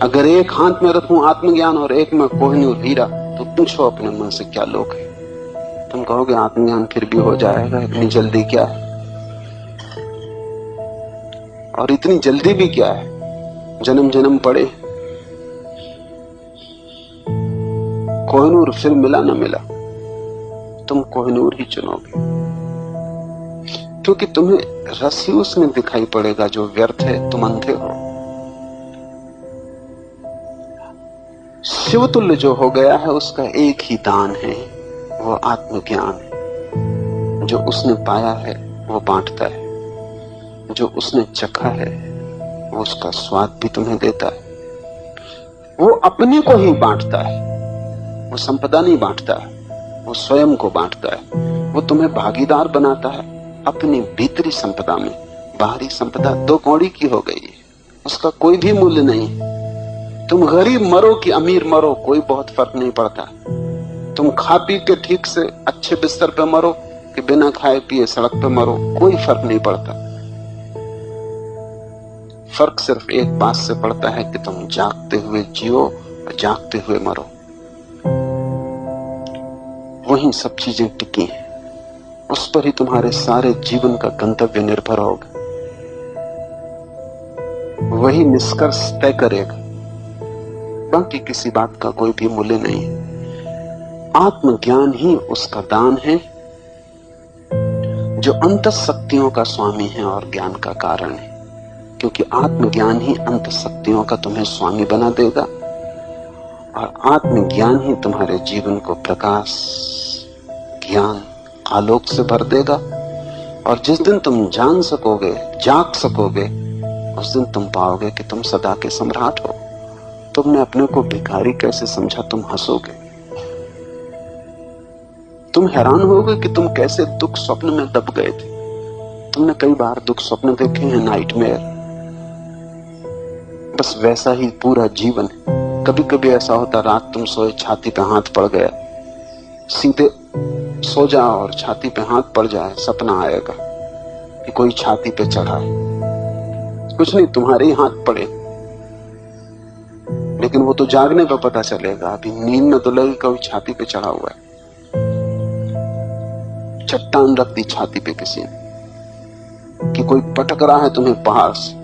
अगर एक हाथ में रखूं आत्मज्ञान और एक में कोहिनूर हीरा, तो पूछो अपने मन से क्या लोग है। तुम कहोगे आत्मज्ञान फिर भी हो जाएगा, इतनी जल्दी क्या है। और इतनी जल्दी भी क्या है, जन्म जन्म पड़े। कोहिनूर फिर मिला न मिला, तुम कोहिनूर ही चुनोगे, क्योंकि तुम्हें रस ही उसमें दिखाई पड़ेगा जो व्यर्थ है। तुम अंधे हो। शिवतुल्य जो हो गया है उसका एक ही दान है, वो आत्मज्ञान है। जो उसने पाया है वो बांटता है, जो उसने चखा है वो उसका स्वाद भी तुम्हें देता है। वो अपने को ही बांटता है, वो संपदा नहीं बांटता है, वो स्वयं को बांटता है। वो तुम्हें भागीदार बनाता है अपनी भीतरी संपदा में। बाहरी संपदा दो कौड़ी की हो गई है, उसका कोई भी मूल्य नहीं। तुम गरीब मरो कि अमीर मरो, कोई बहुत फर्क नहीं पड़ता। तुम खा पी के ठीक से अच्छे बिस्तर पे मरो कि बिना खाए पिए सड़क पे मरो, कोई फर्क नहीं पड़ता। फर्क सिर्फ एक बात से पड़ता है कि तुम जागते हुए जियो और जागते हुए मरो। वहीं सब चीजें टिकी हैं, उस पर ही तुम्हारे सारे जीवन का गंतव्य निर्भर होगा। वही निष्कर्ष तय करेगा, बाकी किसी बात का कोई भी मूल्य नहीं है। आत्मज्ञान ही उसका दान है जो अंतःशक्तियों का स्वामी है और ज्ञान का कारण है। क्योंकि आत्मज्ञान ही अंतःशक्तियों का तुम्हें स्वामी बना देगा और आत्मज्ञान ही तुम्हारे जीवन को प्रकाश, ज्ञान, आलोक से भर देगा। और जिस दिन तुम जान सकोगे, जाग सकोगे, उस दिन तुम पाओगे कि तुम सदा के सम्राट हो। तुमने अपने को भिखारी कैसे समझा, तुम हंसोगे। तुम हैरान होगे कि तुम कैसे दुख स्वप्न में दब गए थे। तुमने कई बार दुख स्वप्न देखे हैं, नाइटमेयर। बस वैसा ही पूरा जीवन है। कभी कभी ऐसा होता, रात तुम सोए, छाती पे हाथ पड़ गया, सीधे सो जाओ और छाती पे हाथ पड़ जाए, सपना आएगा कि कोई छाती पे चढ़ा है। कुछ नहीं, तुम्हारे ही हाथ पड़े, लेकिन वो तो जागने पर पता चलेगा। अभी नींद में तो लगे कोई छाती पे चढ़ा हुआ है। चट्टान रख दी छाती पे किसी ने, कि कोई पटक रहा है तुम्हें पहाड़ से,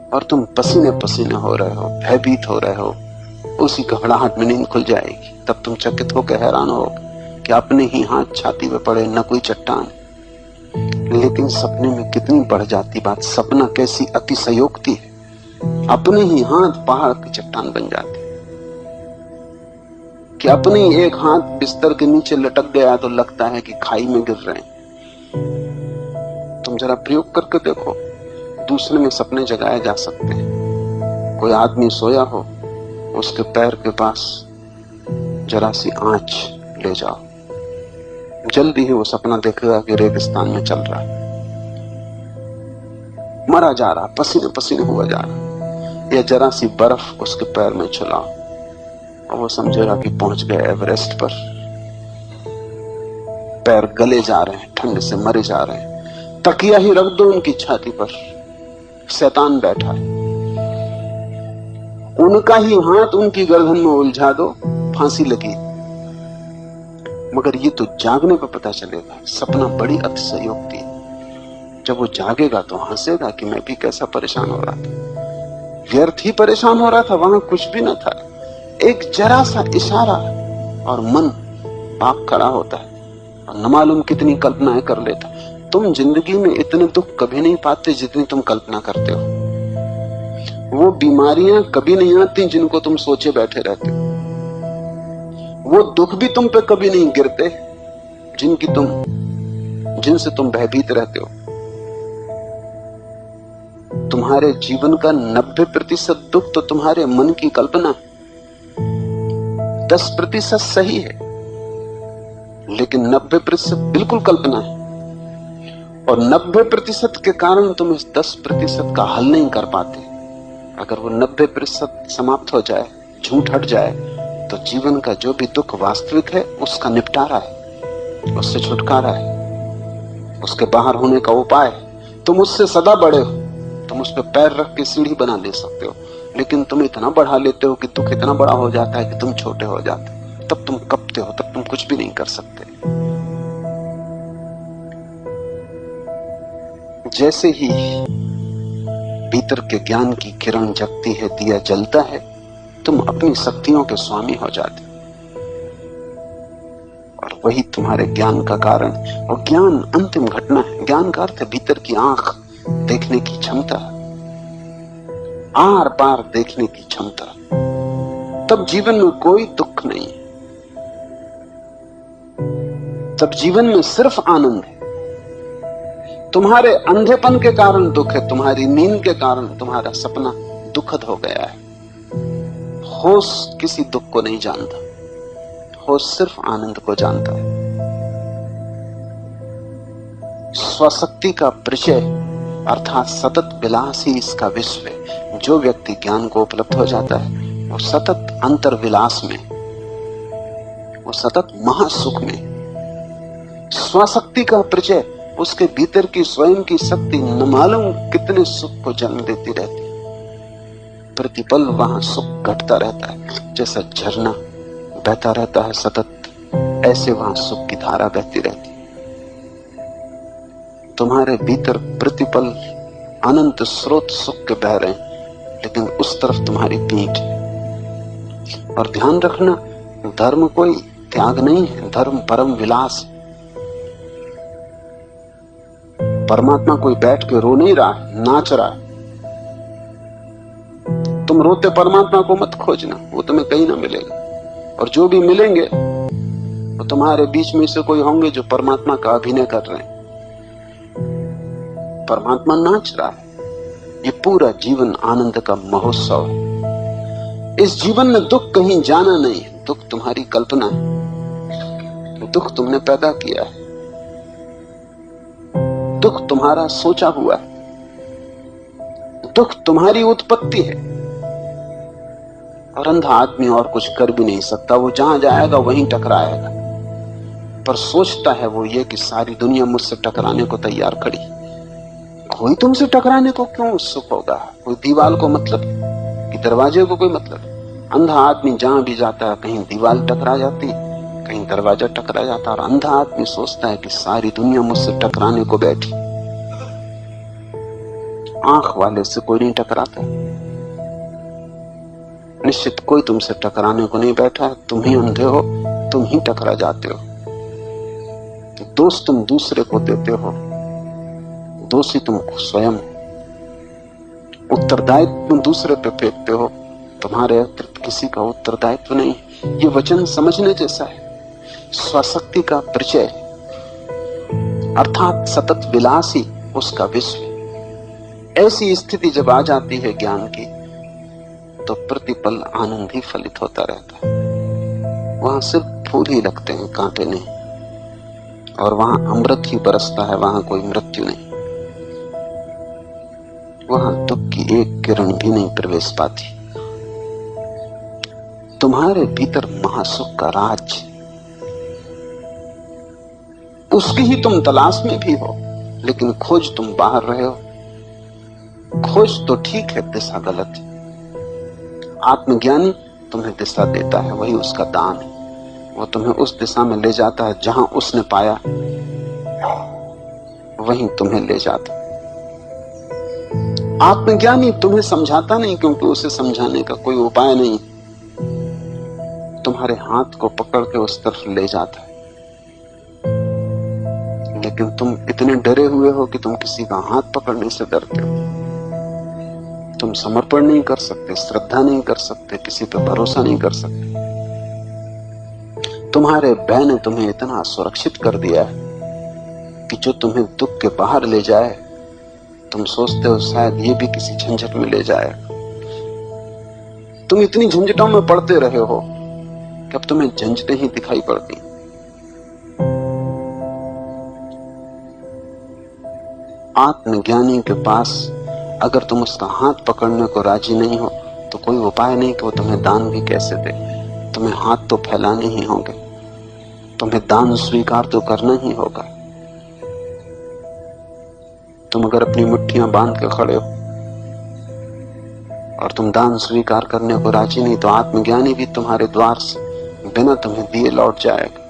और तुम पसीने पसीने हो रहे हो, भयभीत हो रहे हो। उसी घबराहट में नींद खुल जाएगी। तब तुम चकित होकर हैरान हो कि अपने ही हाथ छाती पे पड़े, न कोई चट्टान। लेकिन सपने में कितनी बढ़ जाती बात। सपना कैसी अतिशयोक्ति है, अपने ही हाथ पहाड़ की चट्टान बन जाते। कि अपने ही एक हाथ बिस्तर के नीचे लटक गया तो लगता है कि खाई में गिर रहे हैं। तुम जरा प्रयोग करके देखो, दूसरे में सपने जगाए जा सकते हैं। कोई आदमी सोया हो, उसके पैर के पास जरा सी आंच ले जाओ, जल्दी ही वो सपना देखेगा कि रेगिस्तान में चल रहा है, मरा जा रहा, पसीने पसीने हुआ जा रहा। या जरा सी बर्फ उसके पैर में छुलाओ और वो समझेगा कि पहुंच गए एवरेस्ट पर। पैर गले जा रहे हैं, ठंड से मरे जा रहे हैं। तकिया ही रख दो उनकी छाती पर, शैतान बैठा है। उनका ही हाथ उनकी गर्दन में उलझा दो, फांसी लगी। मगर ये तो जागने पर पता चलेगा। सपना बड़ी अतिशयोक्ति है। जब वो जागेगा तो हंसेगा कि मैं भी कैसा परेशान हो रहा था। व्यर्थ ही परेशान हो रहा था, वहां कुछ भी न था। एक जरा सा इशारा और मन भाग खड़ा होता है और न मालूम कितनी कल्पनाएं कर लेता। तुम जिंदगी में इतने दुख कभी नहीं पाते जितनी तुम कल्पना करते हो। वो बीमारियां कभी नहीं आती जिनको तुम सोचे बैठे रहते हो। वो दुख भी तुम पे कभी नहीं गिरते जिनसे तुम भयभीत रहते हो। तुम्हारे जीवन का 90% दुख तो तुम्हारे मन की कल्पना है। 10% सही है, लेकिन 90% बिल्कुल कल्पना है। और 90% के कारण तुम इस 10% का हल नहीं कर पाते। अगर वो 90% समाप्त हो जाए, झूठ हट जाए, तो जीवन का जो भी दुख वास्तविक है उसका निपटारा है, उससे छुटकारा है, उसके बाहर होने का उपाय। तुम उससे सदा बड़े हो, तुम उस पर पैर रख के सीढ़ी बना ले सकते हो, लेकिन तुम इतना बढ़ा लेते हो कि दुख इतना बड़ा हो जाता है कि तुम छोटे हो जाते हो। तब तुम कपते हो, तब तुम कुछ भी नहीं कर सकते। जैसे ही भीतर के ज्ञान की किरण जगती है, दिया जलता है, तुम अपनी शक्तियों के स्वामी हो जाते हो और वही तुम्हारे ज्ञान का कारण। और ज्ञान अंतिम घटना है। ज्ञान का अर्थ है भीतर की आंख, देखने की क्षमता, आर पार देखने की क्षमता। तब जीवन में कोई दुख नहीं, तब जीवन में सिर्फ आनंद है। तुम्हारे अंधेपन के कारण दुख है, तुम्हारी नींद के कारण तुम्हारा सपना दुखद हो गया है। होश किसी दुख को नहीं जानता, होश सिर्फ आनंद को जानता है। स्वशक्ति का परिचय अर्थात सतत विलास ही इसका विश्व है। जो व्यक्ति ज्ञान को उपलब्ध हो जाता है वो सतत अंतर विलास में, वो सतत महासुख में। स्वशक्ति का परिचय उसके भीतर की स्वयं की शक्ति न मालूम कितने सुख को जन्म देती रहती है। प्रतिपल वहां सुख घटता रहता है, जैसा झरना बहता रहता है सतत, ऐसे वहां सुख की धारा बहती रहती है। तुम्हारे भीतर प्रतिपल अनंत स्रोत सुख के बह रहे हैं, लेकिन उस तरफ तुम्हारी पीठ। और ध्यान रखना, धर्म कोई त्याग नहीं है, धर्म परम विलास। परमात्मा कोई बैठ के रो नहीं रहा, नाच रहा। तुम रोते परमात्मा को मत खोजना, वो तुम्हें कहीं ना मिलेगा। और जो भी मिलेंगे वो तुम्हारे बीच में से कोई होंगे जो परमात्मा का अभिनय कर रहे हैं। परमात्मा नाच रहा है। ये पूरा जीवन आनंद का महोत्सव है। इस जीवन में दुख कहीं जाना नहीं है, दुख तुम्हारी कल्पना है, दुख तुमने पैदा किया है, दुख तुम्हारा सोचा हुआ है, दुख तुम्हारी उत्पत्ति है। और अंधा आदमी और कुछ कर भी नहीं सकता, वो जहां जाएगा वहीं टकराएगा। पर सोचता है वो ये कि सारी दुनिया मुझसे टकराने को तैयार खड़ी। कोई तुमसे टकराने को क्यों उत्सुक होगा? कोई दीवार को मतलब कि दरवाजे को कोई मतलब? अंधा आदमी जहां भी जाता है कहीं दीवार टकरा जाती, कहीं दरवाजा टकरा जाता। और अंधा आदमी सोचता है कि सारी दुनिया मुझसे टकराने को बैठी। आंख वाले से कोई नहीं टकराता। निश्चित कोई तुमसे टकराने को नहीं बैठा, तुम ही अंधे हो, तुम ही टकरा जाते हो। दोष तुम दूसरे को देते हो, दोषी तुम स्वयं। उत्तरदायित्व तुम दूसरे पे फेंकते हो, तुम्हारे अतिरिक्त किसी का उत्तरदायित्व नहीं। ये वचन समझने जैसा है। स्वशक्ति का परिचय अर्थात सतत विलास ही उसका विश्व। ऐसी स्थिति जब आ जाती है ज्ञान की, तो प्रतिपल आनंद ही फलित होता रहता है। वहां सिर्फ फूल ही लगते हैं, कांटे नहीं। और वहां अमृत ही बरसता है, वहां कोई मृत्यु नहीं। वहां दुख की एक किरण भी नहीं प्रवेश पाती। तुम्हारे भीतर महासुख का राज, उसकी ही तुम तलाश में भी हो, लेकिन खोज तुम बाहर रहे हो। खोज तो ठीक है, दिशा गलत है। आत्मज्ञानी तुम्हें दिशा देता है, वही उसका दान है। वो तुम्हें उस दिशा में ले जाता है जहां उसने पाया, वहीं तुम्हें ले जाता। आत्मज्ञानी तुम्हें समझाता नहीं, क्योंकि उसे समझाने का कोई उपाय नहीं। तुम्हारे हाथ को पकड़ के उस तरफ ले जाता है, लेकिन तुम इतने डरे हुए हो कि तुम किसी का हाथ पकड़ने से डरते हो। तुम समर्पण नहीं कर सकते, श्रद्धा नहीं कर सकते, किसी पे भरोसा नहीं कर सकते। तुम्हारे भय ने तुम्हें इतना सुरक्षित कर दिया है कि जो तुम्हें दुख के बाहर ले जाए, तुम सोचते हो शायद ये भी किसी झंझट में ले जाएगा। तुम इतनी झंझटों में पड़ते रहे हो कि अब तुम्हें झंझटें ही दिखाई पड़ती। आत्मज्ञानी के पास अगर तुम उसका हाथ पकड़ने को राजी नहीं हो तो कोई उपाय नहीं कि वो तुम्हें दान भी कैसे दे। तुम्हें हाथ तो फैलाने ही होंगे, तुम्हें दान स्वीकार तो करना ही होगा। तुम अगर अपनी मुट्ठियां बांध के खड़े हो और तुम दान स्वीकार करने को राजी नहीं, तो आत्मज्ञानी भी तुम्हारे द्वार से बिना तुम्हें दिए लौट जाएगा।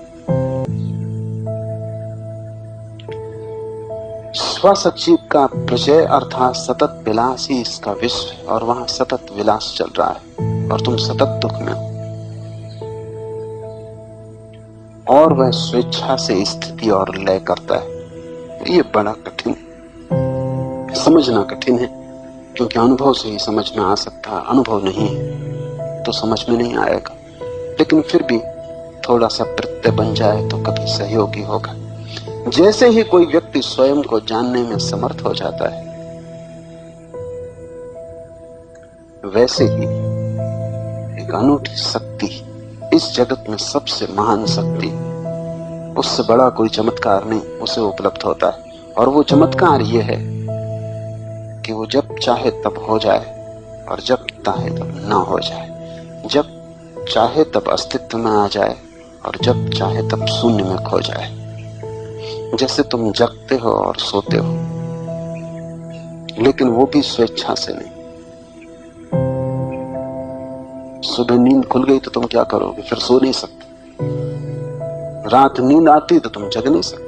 स्वसचिव का प्रजय अर्थात सतत विलास ही इसका विश्व है, और वहां सतत विलास चल रहा है और तुम सतत दुख में हो। और वह स्वेच्छा से स्थिति और लय करता है। ये बड़ा कठिन, समझना कठिन है, क्योंकि अनुभव से ही समझ में आ सकता है। अनुभव नहीं है तो समझ में नहीं आएगा, लेकिन फिर भी थोड़ा सा प्रत्यय बन जाए तो कभी सहयोगी होगा। जैसे ही कोई व्यक्ति स्वयं को जानने में समर्थ हो जाता है, वैसे ही एक अनूठी शक्ति, इस जगत में सबसे महान शक्ति, उससे बड़ा कोई चमत्कार नहीं उसे उपलब्ध होता है। और वो चमत्कार ये है कि वो जब चाहे तब हो जाए और जब चाहे तब ना हो जाए, जब चाहे तब अस्तित्व में आ जाए और जब चाहे तब शून्य में खो जाए। जैसे तुम जगते हो और सोते हो, लेकिन वो भी स्वेच्छा से नहीं। सुबह नींद खुल गई तो तुम क्या करोगे? फिर सो नहीं सकते। रात नींद आती तो तुम जग नहीं सकते।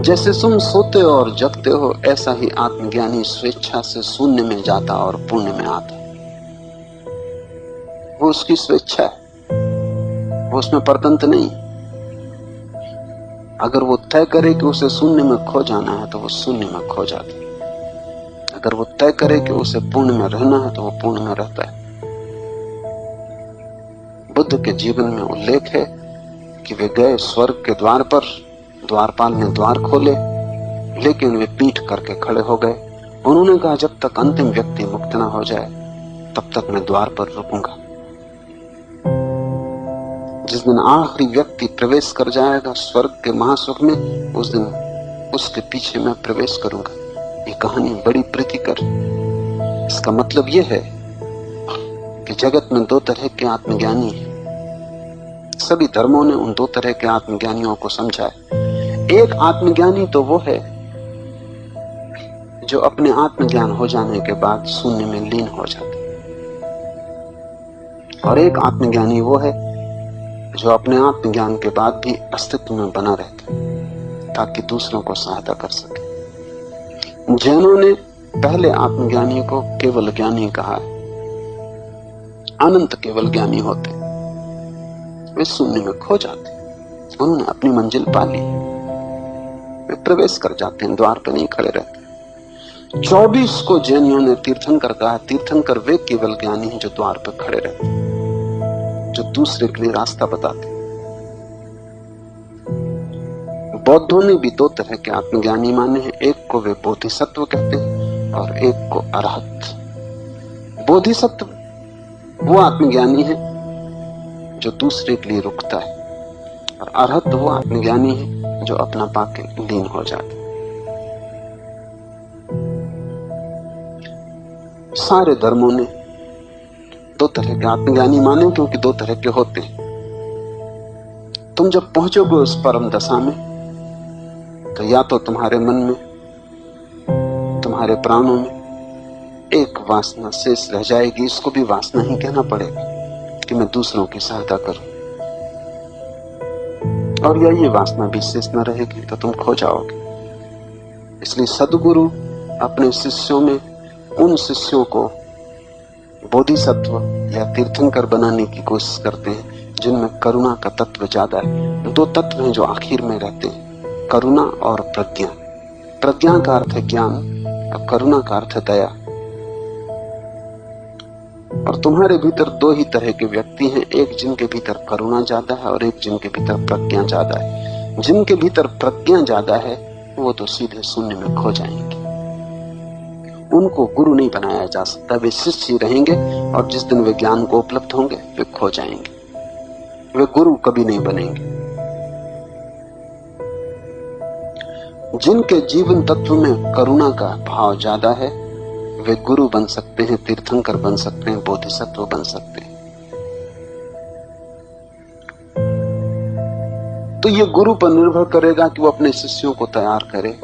जैसे तुम सोते हो और जगते हो, ऐसा ही आत्मज्ञानी स्वेच्छा से शून्य में जाता और पुण्य में आता। वो उसकी स्वेच्छा है, वो उसमें परतंत्र नहीं। अगर वो तय करे कि उसे शून्य में खो जाना है तो वो शून्य में खो जाता है। अगर वो तय करे कि उसे पूर्ण में रहना है तो वो पूर्ण में रहता है। बुद्ध के जीवन में उल्लेख है कि वे गए स्वर्ग के द्वार पर, द्वारपाल ने द्वार खोले, लेकिन वे पीठ करके खड़े हो गए। उन्होंने कहा, जब तक अंतिम व्यक्ति मुक्त ना हो जाए तब तक मैं द्वार पर रुकूंगा। जिस दिन आखिरी व्यक्ति प्रवेश कर जाएगा स्वर्ग के महासुख में, उस दिन उसके पीछे मैं प्रवेश करूंगा। ये कहानी बड़ी प्रीतिकर। इसका मतलब यह है कि जगत में दो तरह के आत्मज्ञानी हैं। सभी धर्मों ने उन दो तरह के आत्मज्ञानियों को समझा है। एक आत्मज्ञानी तो वो है जो अपने आत्मज्ञान हो जाने के बाद शून्य में लीन हो जाता है, और एक आत्मज्ञानी वो है जो अपने आत्मज्ञान के बाद भी अस्तित्व में बना रहता है ताकि दूसरों को सहायता कर सके। जैनों ने पहले आत्मज्ञानी को केवल ज्ञानी कहा है। अनंत केवल ज्ञानी होते, वे शून्य में खो जाते। उन्होंने अपनी मंजिल पा ली, वे प्रवेश कर जाते हैं, द्वार पर नहीं खड़े रहते। 24 को जैनियों ने तीर्थंकर कहा। तीर्थंकर वे केवल ज्ञानी हैं जो द्वार पर खड़े रहते, जो दूसरे के लिए रास्ता बताते। बौद्धों ने भी दो तरह के आत्मज्ञानी माने हैं। एक को वे बोधिसत्व कहते हैं और एक को अरहत। बोधिसत्व वो आत्मज्ञानी है जो दूसरे के लिए रुकता है, और अरहत वो आत्मज्ञानी है जो अपना पाके लीन हो जाता है। सारे धर्मों ने दो तरह के आत्मज्ञानी माने, क्योंकि दो तरह के होते हैं। तुम जब पहुंचोगे उस परम दशा में, तो या तो तुम्हारे मन में, तुम्हारे प्राणों में एक वासना शेष रह जाएगी। इसको भी वासना ही कहना पड़ेगा कि मैं दूसरों की सहायता करूं, और या ये वासना भी शेष न रहेगी तो तुम खो जाओगे। इसलिए सद्गुरु अपने शिष्यों में उन शिष्यों को बोधिसत्व या तीर्थंकर बनाने की कोशिश करते हैं जिनमें करुणा का तत्व ज्यादा है। दो तत्व हैं जो आखिर में रहते हैं, करुणा और प्रज्ञा। प्रज्ञा का अर्थ है ज्ञान और करुणा का अर्थ है दया। और तुम्हारे भीतर दो ही तरह के व्यक्ति हैं, एक जिनके भीतर करुणा ज्यादा है और एक जिनके भीतर प्रज्ञा ज्यादा है। जिनके भीतर प्रज्ञा ज्यादा है वो तो सीधे शून्य में खो जाएंगे, उनको गुरु नहीं बनाया जा सकता, वे शिष्य ही रहेंगे और जिस दिन वे ज्ञान को उपलब्ध होंगे वे खो जाएंगे, वे गुरु कभी नहीं बनेंगे। जिनके जीवन तत्व में करुणा का भाव ज्यादा है वे गुरु बन सकते हैं, तीर्थंकर बन सकते हैं, बोधिसत्व बन सकते हैं। तो ये गुरु पर निर्भर करेगा कि वो अपने शिष्यों को तैयार करे।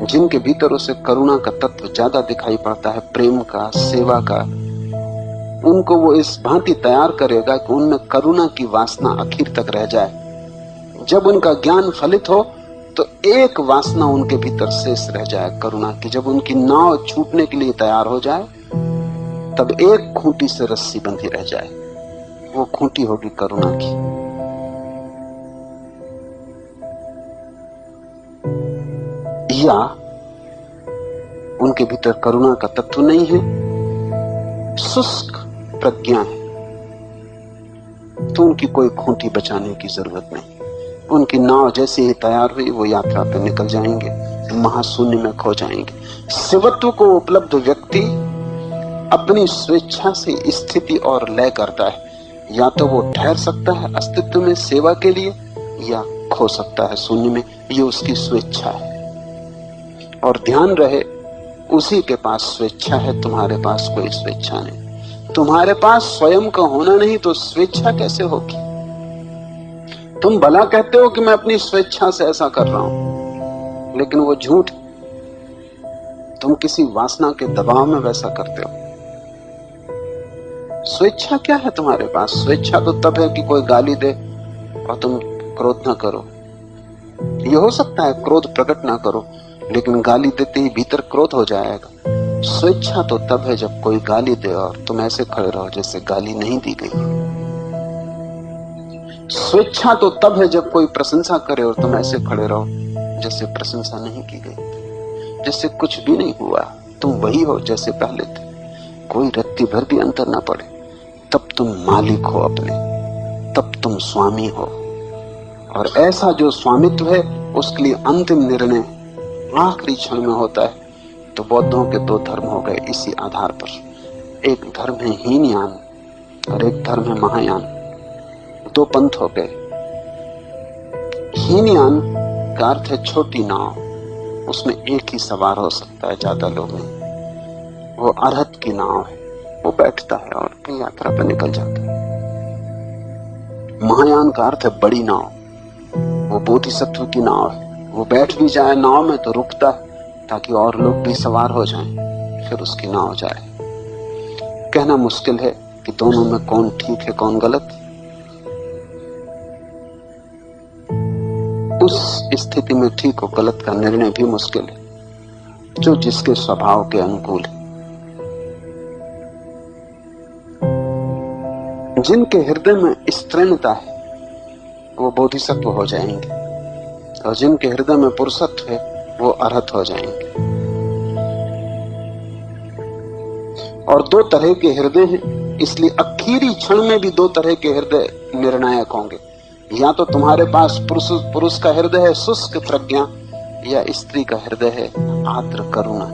जिनके भीतर उसे करुणा का तत्व ज्यादा दिखाई पड़ता है, प्रेम का, सेवा का, उनको वो इस भांति तैयार करेगा कि उनमें करुणा की वासना आखिर तक रह जाए। जब उनका ज्ञान फलित हो तो एक वासना उनके भीतर शेष रह जाए करुणा की। जब उनकी नाव छूटने के लिए तैयार हो जाए तब एक खूंटी से रस्सी बंधी रह जाए, वो खूंटी होगी करुणा की। या उनके भीतर करुणा का तत्व नहीं है, शुष्क प्रज्ञा है, तो उनकी कोई खूंटी बचाने की जरूरत नहीं। उनकी नाव जैसे ही तैयार हुई वो यात्रा पे निकल जाएंगे, महाशून्य में खो जाएंगे। शिवत्व को उपलब्ध व्यक्ति अपनी स्वेच्छा से स्थिति और लय करता है। या तो वो ठहर सकता है अस्तित्व में सेवा के लिए या खो सकता है शून्य में, ये उसकी स्वेच्छा है। और ध्यान रहे उसी के पास स्वेच्छा है, तुम्हारे पास कोई स्वेच्छा नहीं। तुम्हारे पास स्वयं का होना नहीं तो स्वेच्छा कैसे होगी? तुम भला कहते हो कि मैं अपनी स्वेच्छा से ऐसा कर रहा हूं, लेकिन वो झूठ। तुम किसी वासना के दबाव में वैसा करते हो। स्वेच्छा क्या है तुम्हारे पास? स्वेच्छा तो तब है कि कोई गाली दे और तुम क्रोध ना करो। ये हो सकता है क्रोध प्रकट ना करो, लेकिन गाली देते ही भीतर क्रोध हो जाएगा। स्वेच्छा तो तब है जब कोई गाली दे और तुम ऐसे खड़े रहो जैसे गाली नहीं दी गई। स्वेच्छा तो तब है जब कोई प्रशंसा करे और तुम ऐसे खड़े रहो जैसे प्रशंसा नहीं की गई, जैसे कुछ भी नहीं हुआ, तुम वही हो जैसे पहले थे, कोई रत्ती भर भी अंतर ना पड़े। तब तुम मालिक हो अपने, तब तुम स्वामी हो। और ऐसा जो स्वामित्व है उसके लिए अंतिम निर्णय आखिरी क्षण में होता है। तो बौद्धों के दो धर्म हो गए इसी आधार पर। एक धर्म है हीनयान और एक धर्म है महायान। दो पंथ हो गए। हीनयान का अर्थ है छोटी नाव, उसमें एक ही सवार हो सकता है, ज्यादा लोग नहीं। वो अरहत की नाव है, वो बैठता है और अपनी यात्रा पर निकल जाता है। महायान का अर्थ है बड़ी नाव, वो बोधिसत्व की नाव है। वो बैठ भी जाए नाव में तो रुकता है ताकि और लोग भी सवार हो जाएं, फिर उसकी नाव जाए। कहना मुश्किल है कि दोनों में कौन ठीक है कौन गलत। उस स्थिति में ठीक और गलत का निर्णय भी मुश्किल है, जो जिसके स्वभाव के अनुकूल है। जिनके हृदय में स्त्रैणता है वो बोधिसत्व हो जाएंगे, और जिनके हृदय में पुरुषत्व है वो अरहत हो जाएंगे। और दो तरह के हृदय हैं, इसलिए आखिरी क्षण में भी दो तरह के हृदय निर्णायक होंगे। या तो तुम्हारे पास पुरुष का हृदय है शुष्क प्रज्ञा, या स्त्री का हृदय है आर्द्र करुणा।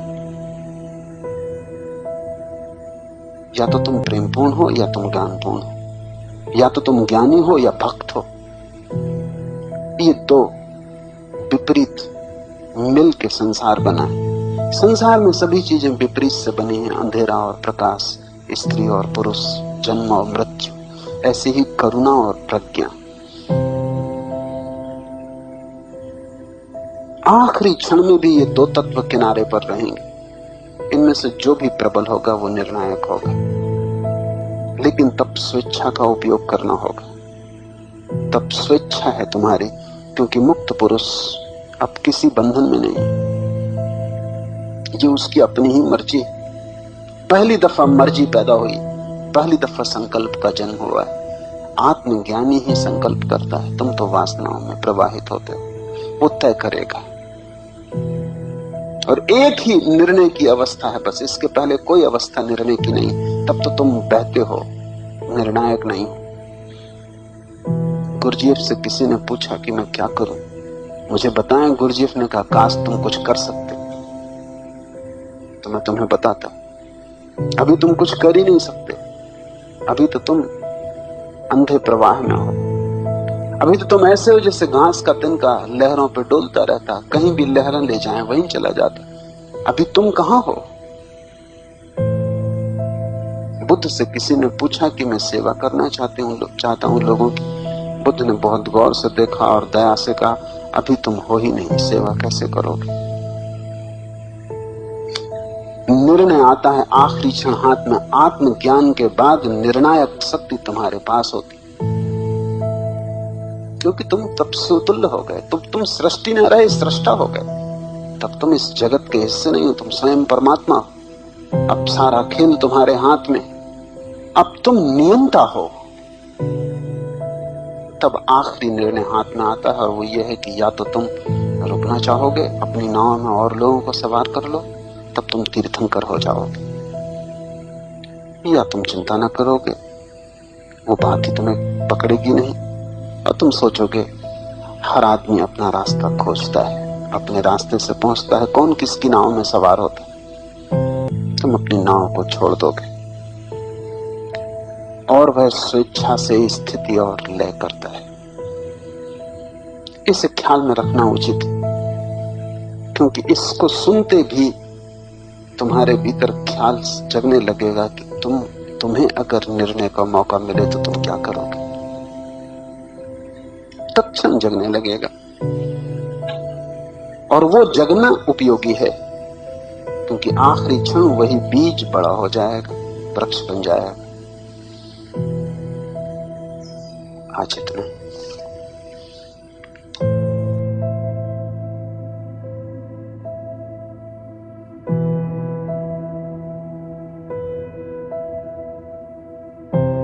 या तो तुम प्रेमपूर्ण हो या तुम ज्ञानपूर्ण हो, या तो तुम ज्ञानी हो या भक्त हो। ये दो विपरीत मिल के संसार बना है। संसार में सभी चीजें विपरीत से बनी हैं, अंधेरा और प्रकाश, स्त्री और पुरुष, जन्म और मृत्यु। ऐसे ही करुणा और प्रज्ञा। आखिरी क्षण में भी ये दो तत्व किनारे पर रहेंगे। इनमें से जो भी प्रबल होगा वो निर्णायक होगा, लेकिन तब स्वेच्छा का उपयोग करना होगा। तब स्वेच्छा है तुम्हारी, क्योंकि मुक्त पुरुष अब किसी बंधन में नहीं, ये उसकी अपनी ही मर्जी। पहली दफा मर्जी पैदा हुई, पहली दफा संकल्प का जन्म हुआ है। आत्मज्ञानी ही संकल्प करता है, तुम तो वासनाओं में प्रवाहित होते हो। वो तय करेगा और एक ही निर्णय की अवस्था है बस, इसके पहले कोई अवस्था निर्णय की नहीं। तब तो तुम बहते हो, निर्णायक नहीं। गुरजीएफ से किसी ने पूछा कि मैं क्या करूं, मुझे बताएं। गुरजीएफ ने कहा, काश तुम कुछ कर सकते तो मैं तुम्हें बताता। अभी तुम कुछ कर ही नहीं सकते, अभी तो तुम अंधे प्रवाह में हो। अभी तो तुम ऐसे हो जैसे घास का तिनका लहरों पे डोलता रहता, कहीं भी लहरें ले जाएं वहीं चला जाता। अभी तुम कहां हो? बुद्ध से किसी ने पूछा कि मैं सेवा करना चाहता हूं लोगों की। बुद्ध ने बहुत गौर से देखा और दया से कहा, अभी तुम हो ही नहीं, सेवा कैसे करोगे? निर्णय आता है आखिरी क्षण हाथ में। आत्मज्ञान के बाद निर्णायक शक्ति तुम्हारे पास होती, क्योंकि तुम तब सुतुल्य हो गए। तुम सृष्टि न रहे, सृष्टा हो गए। तब तुम इस जगत के हिस्से नहीं हो, तुम स्वयं परमात्मा हो। अब सारा खेल तुम्हारे हाथ में, अब तुम नियंता हो। तब आखिरी निर्णय हाथ में आता है और वो ये है कि या तो तुम रुकना चाहोगे, अपनी नाव में और लोगों को सवार कर लो, तब तुम तीर्थंकर हो जाओगे, या तुम चिंता न करोगे, वो बात ही तुम्हें पकड़ेगी नहीं और तुम सोचोगे हर आदमी अपना रास्ता खोजता है, अपने रास्ते से पहुंचता है, कौन किसकी नाव में सवार होता है। तुम अपनी नाव को छोड़ दोगे और वह स्वेच्छा से स्थिति और लय करता है। इसे ख्याल में रखना उचित है, क्योंकि इसको सुनते भी तुम्हारे भीतर ख्याल जगने लगेगा कि तुम्हें अगर निर्णय का मौका मिले तो तुम क्या करोगे। तत्क्षण जगने लगेगा और वो जगना उपयोगी है, क्योंकि आखिरी क्षण वही बीज बड़ा हो जाएगा, वृक्ष बन जाएगा। आज इतना।